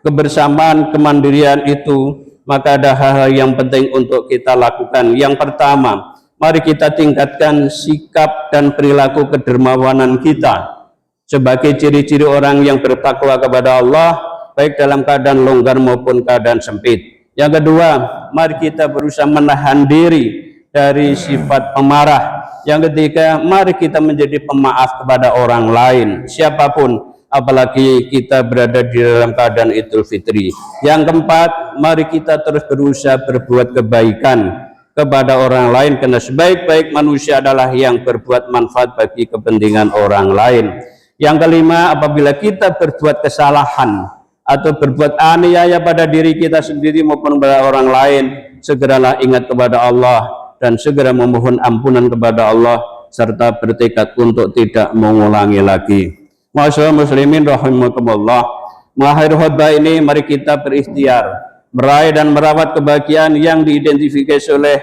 kebersamaan kemandirian itu maka ada hal-hal yang penting untuk kita lakukan. Yang pertama, mari kita tingkatkan sikap dan perilaku kedermawanan kita sebagai ciri-ciri orang yang bertakwa kepada Allah, baik dalam keadaan longgar maupun keadaan sempit. Yang kedua, mari kita berusaha menahan diri dari sifat pemarah. Yang ketiga, mari kita menjadi pemaaf kepada orang lain, siapapun, apalagi kita berada di dalam keadaan Idul Fitri. Yang keempat, mari kita terus berusaha berbuat kebaikan kepada orang lain, karena sebaik-baik manusia adalah yang berbuat manfaat bagi kepentingan orang lain. Yang kelima, apabila kita berbuat kesalahan atau berbuat aniaya pada diri kita sendiri maupun pada orang lain, segeralah ingat kepada Allah dan segera memohon ampunan kepada Allah serta bertekad untuk tidak mengulangi lagi. Masyaallah muslimin rahimakumullah, mengakhiri khutbah ini mari kita berikhtiar meraih dan merawat kebahagiaan yang diidentifikasi oleh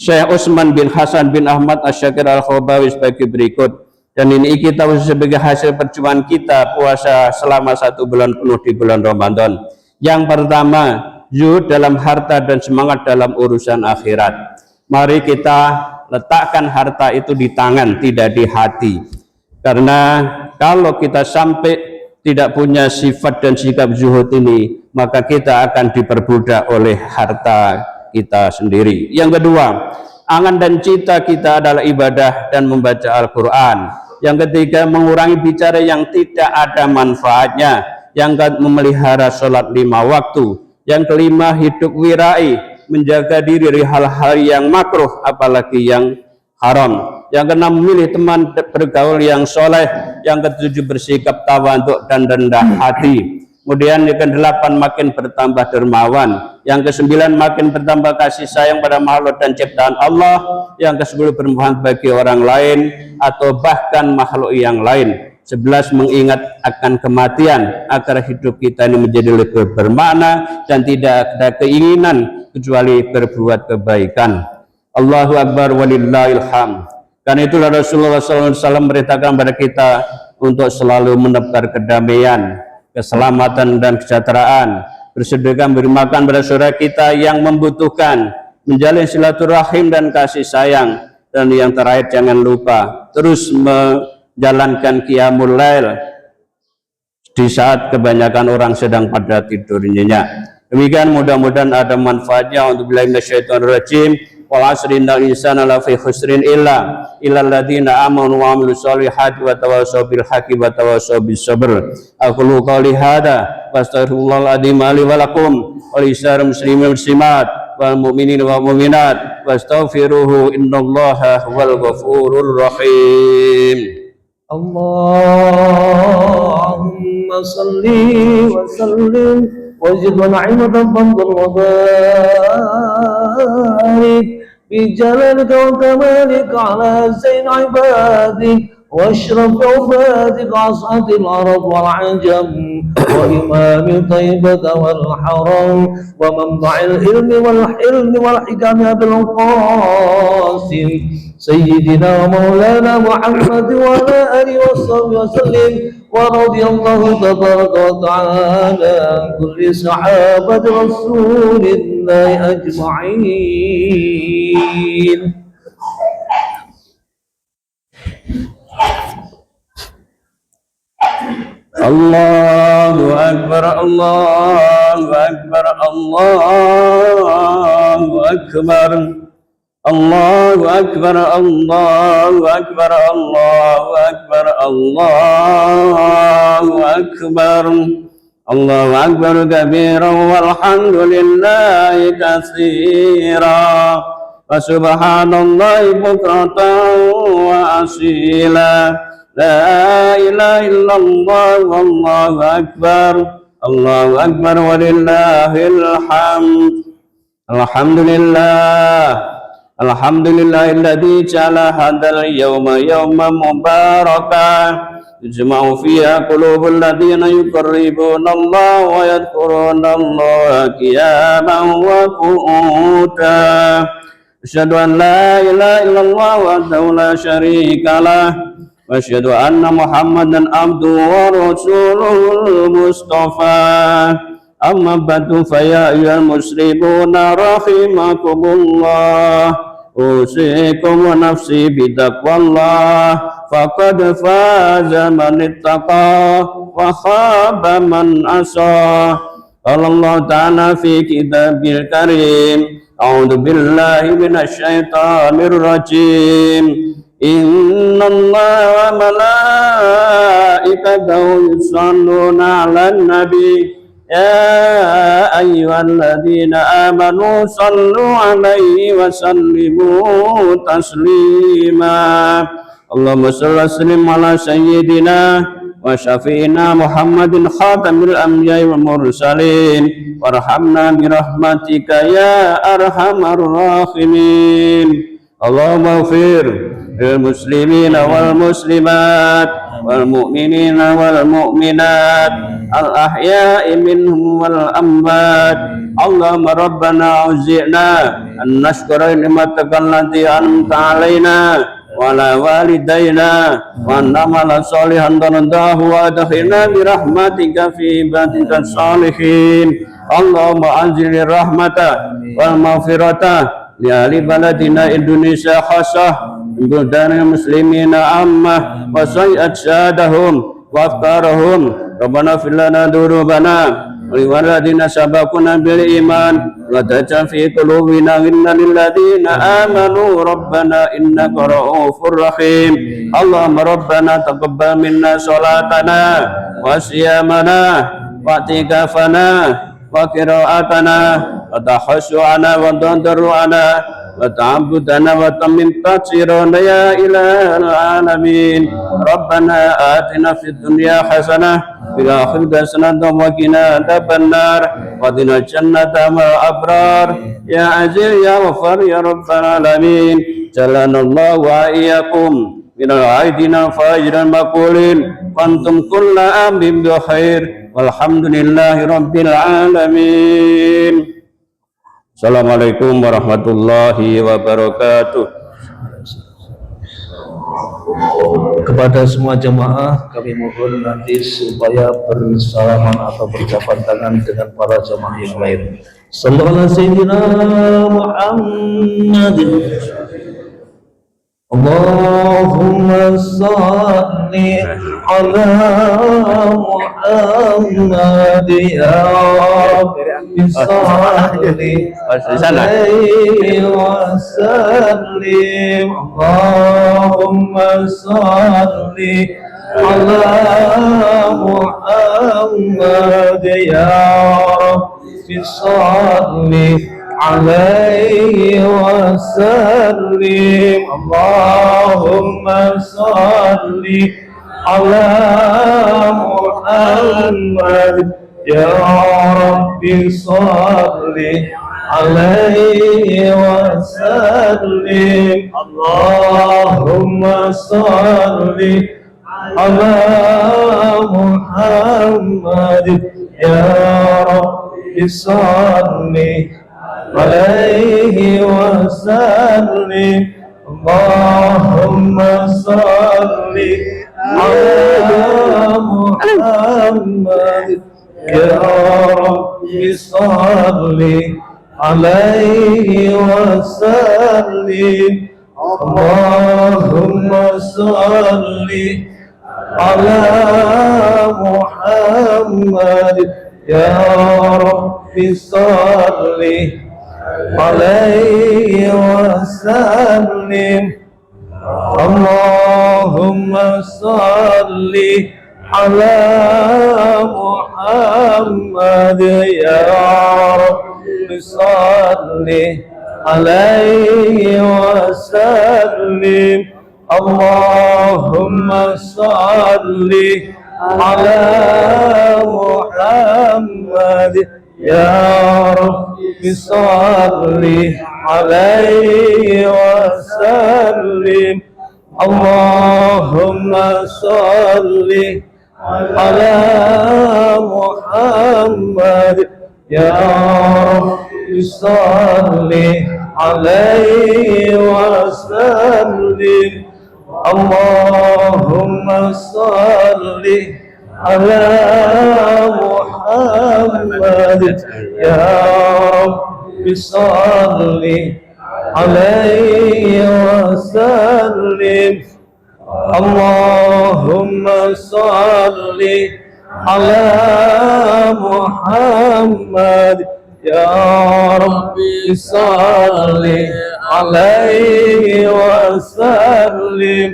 Syekh Utsman bin Hasan bin Ahmad Asy-Syakir Al-Khabawi sebagai berikut. Dan ini kita sebagai hasil perjuangan kita puasa selama 1 bulan penuh di bulan Ramadan. Yang pertama, zuhud dalam harta dan semangat dalam urusan akhirat. Mari kita letakkan harta itu di tangan, tidak di hati. Karena kalau kita sampai tidak punya sifat dan sikap zuhud ini, maka kita akan diperbudak oleh harta kita sendiri. Yang kedua, angan dan cita kita adalah ibadah dan membaca Al-Quran. Yang ketiga, mengurangi bicara yang tidak ada manfaatnya. Yang keempat, memelihara sholat 5 waktu. Yang kelima, hidup wirai, menjaga diri dari hal-hal yang makruh apalagi yang haram. Yang keenam, memilih teman bergaul yang soleh. Yang ketujuh, bersikap tawadhu dan rendah hati. Kemudian yang kedelapan, makin bertambah dermawan. Yang kesembilan, makin bertambah kasih sayang pada makhluk dan ciptaan Allah. Yang kesepuluh, bermanfaat bagi orang lain atau bahkan makhluk yang lain. 11, mengingat akan kematian agar hidup kita ini menjadi lebih bermakna dan tidak ada keinginan kecuali berbuat kebaikan. Allahu Akbar walillahil hamd. Karena itulah Rasulullah SAW merintahkan kepada kita untuk selalu menebar kedamaian, keselamatan dan kesejahteraan, bersedekah, memberi makan pada saudara kita yang membutuhkan, menjalin silaturahim dan kasih sayang, dan yang terakhir jangan lupa terus menjalankan qiyamul lail di saat kebanyakan orang sedang pada tidur nyenyak. Demikian, mudah-mudahan ada manfaatnya. Untuk billahi minasyaitonir rajim. Wal 'asri innal insana lafi khusrin illa alladziina aamanu wa 'amilus solihati wa tawassaw bil haqqi wa tawassaw bis sabr. Aqulu qouli hadza wa astaghfirullahal adzim li wa lakum wa lisa'iril muslimin muslimat wal mu'minin wal mu'minat wastaghfiruhu innallaha huwal ghafurur rahim. Allahumma salli wa sallim wajid wa na'imatan fadl wa barik بجلالك وكمالك على زين عبادك واشرف عبادك عصاة العرب والعجم وإمام طيبة والحرم ومنبع العلم والحلم والحكم بالقاسم سيدنا ومولانا محمد وعلى آله وصحبه وسلم ورضي الله تبارك وتعالى عن كل صحابة رسول الله أجمعين. Allahu Akbar, Allahu Akbar, Allahu Akbar, Allahu Akbar, Allahu Akbar, Allahu Akbar, Allahu Akbar, Allahu Akbar kabiran walhamdulillahi katsira wa subhanallahi bukratan wa asila. La ilaha illallah wallahu akbar, Allahu akbar walillahil hamd. Alhamdulillahilladzi ja'ala hadzal yawma yawman mubarakan yujma'u fiha qulubul ladzina yuqarribuna Allah wa yadhkuruna Allah qiyaman wa qu'udan. Asyhadu an la ilaha illallah wahdahu la syarika lah wa asyhadu anna Muhammadan abduhu wa rasuluhul mustafa. Amma ba'du fa ya ayyuhal muslimuna rahimakumullah, usikum wa nafsi bitaqwallah, faqad faza man ittaqa wa khaba man asa. Allah ta'ala fi kitabil karim, a'udzu billahi minasy syaithanir rajim. Innallaha wa malaikatahu yusholluna 'alan nabi. Ya ayyuhalladzina amanu sallu alaihi wa sallimu taslima. Allahumma shalli wa sallim ala sayyidina wa syafi'ina Muhammadin khatamil anbiya'i wal mursalin warhamna bi rahmatika ya arhamar rahimin. Allahumma ighfir lil muslimina wal muslimat wal mu'minina wal mu'minat al ahya'i minhum wal amwat. Allahumma rabbana auzi'na an nashkura ni'mataka allati an'amta 'alaina wa ala walidayna wa na'mala sholihan tardahu wa adkhilna bi rahmatika fi ibadika sholihin. Allahumma anzilir rahmata wal maghfirata li ahli baladina Indonesia khassah buldanil muslimina ammah wa sayyid syadahum wa aftarahum. Rabbana fir lana dzunubana wa liwaladina sabaquna bil iman wa taj'al fi qulubina ghillan lil ladzina amanu rabbana innaka ra'ufur rahim. Allahumma rabbana taqabbal minna sholatana wa siyamana wa i'tikafana wa qira'atana wa tahassu'ana wa tadarru'ana wa ta'abbudana wa tammin tatsirana ya ilahal alamin. Rabbana atina fid dunya hasanah fil akhirati hasanah wa qina adzabannar wa qina jannata ma'al abrar ya aziz ya ghafar ya rabbal alamin. Jalanallahu wa iyyakum minal aidina fajiran maqulin fantum kulla amin bi khair walhamdulillahi rabbil alamin. Assalamualaikum warahmatullahi wabarakatuh. Kepada semua jemaah kami mohon nanti supaya bersalaman atau berjabat tangan dengan para jemaah yang lain. Sallallahu alaihi Muhammadin. Allahumma salli ala Muhammad ya Rabbi salli alaihi wa sallim. Allahumma salli ala Muhammad ya Rabbi salli alaihi wa sallim. Allahumma salli ala Muhammad ya Rabbi salli alaihi wa sallim. Allahumma salli ala Muhammad ya Rabbi salli alaihi wa sallim. Allahumma salli ala Muhammad ya Rabbi salli alaihi wa sallim. Allahumma salli ala Muhammad محمد يا رب صل عليه وسلم اللهم صل على محمد يا رب صل عليه وسلم اللهم صل على محمد يا رب صل عليه وسلم اللهم صل على محمد يا رب صل عليه وسلم اللهم صل على محمد يا رب صل عليه وسلم اللهم صل على محمد يا رب صل عليه وسلم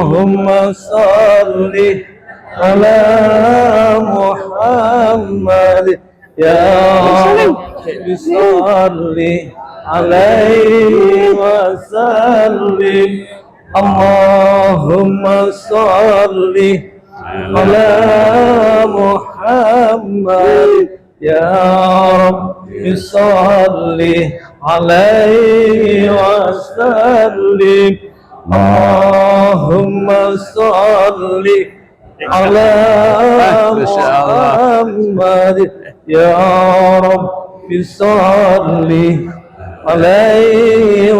اللهم صل على محمد يا رب صل عليه وسلم اللهم صل على محمد يا رب صل عليه وسلم اللهم صل على محمد يا رب صل عليه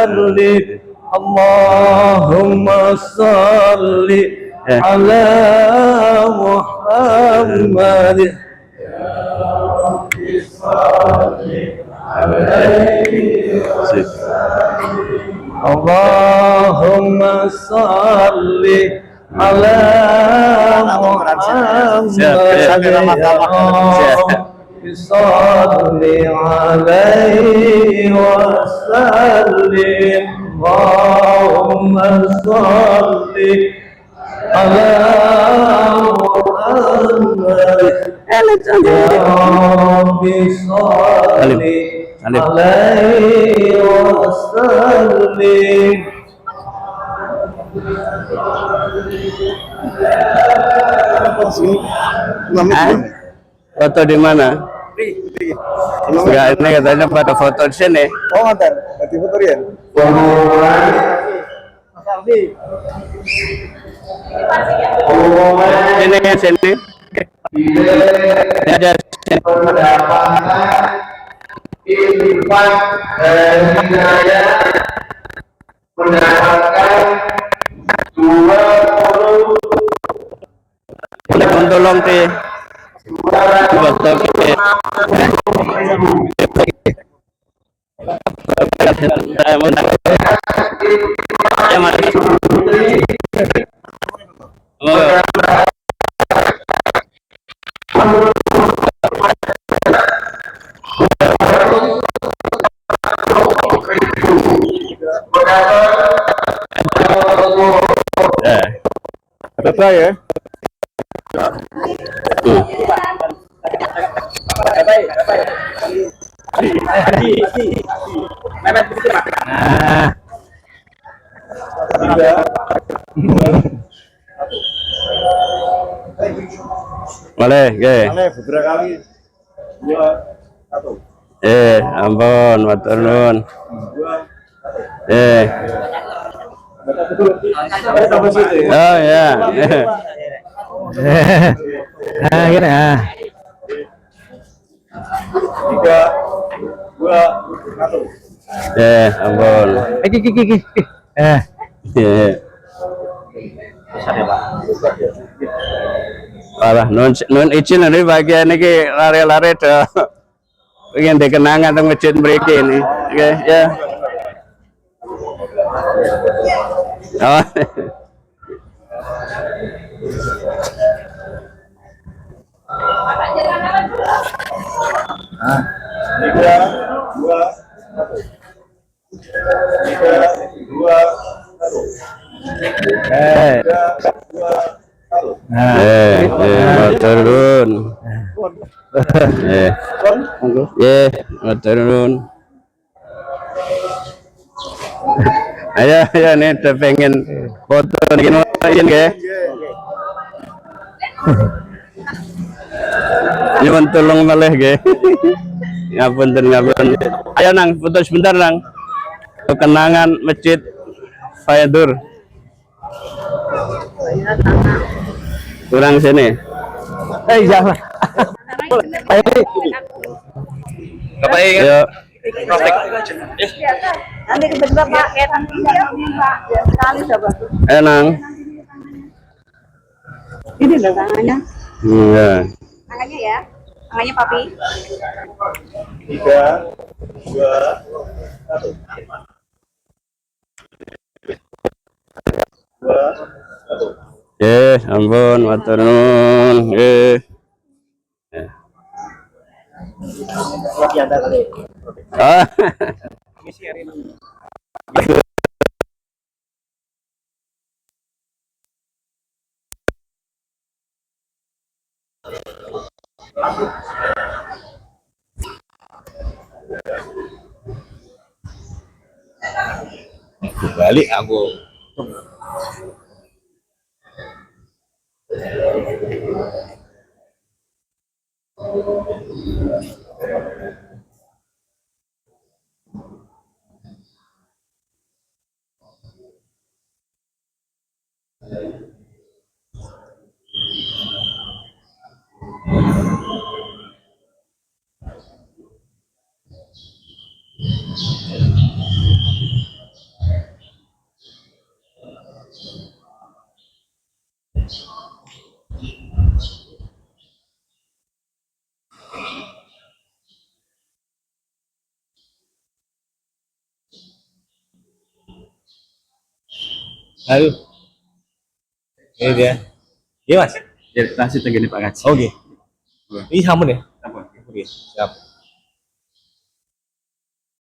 وسلم اللهم صل على محمد اللهم صل على محمد صل عليه وسلم اللهم صل على محمد يا رب صل عليه وسلم Foto di mana? Enggak, ini katanya pada foto di sini. Oh, mantan. Nanti foto ya. Sini ya, sini. Ini ada sini. Tolong teh. Foto kita. Berapa ya? Boleh, oke. Beberapa kali. 2, 1. Ampun, matur nuwun. 2. Oh ya. Nah, gini ah. 3, 2, 1. Ampun. Ki. Parah, nun izin ini bagian ini lari-lari do pengen dikenangan teng masjid mriki ini. Oke, ya. Oh. Matur nuwun. Matur nuwun. Ayo nih udah pengen foto nih izin nggih. Nyuwun tulung malih nggih. Ngapunten. Ayo nang foto sebentar nang. Kenangan Masjid Fayadur. Kurang sini. Jangan. Bapak Ayo. Nanti tiba-tiba Pak, sekali coba. Ayo nang. Ini loh tangannya. Iya. Tangannya ya. Tangannya Papi. Ampun, matur nuwun. Ah. Balik aku. Halo. Ini dia. Iya Mas. Ya, kasih tenggene Pak Haji. Oke. Ini sampun ya? Oke, siap.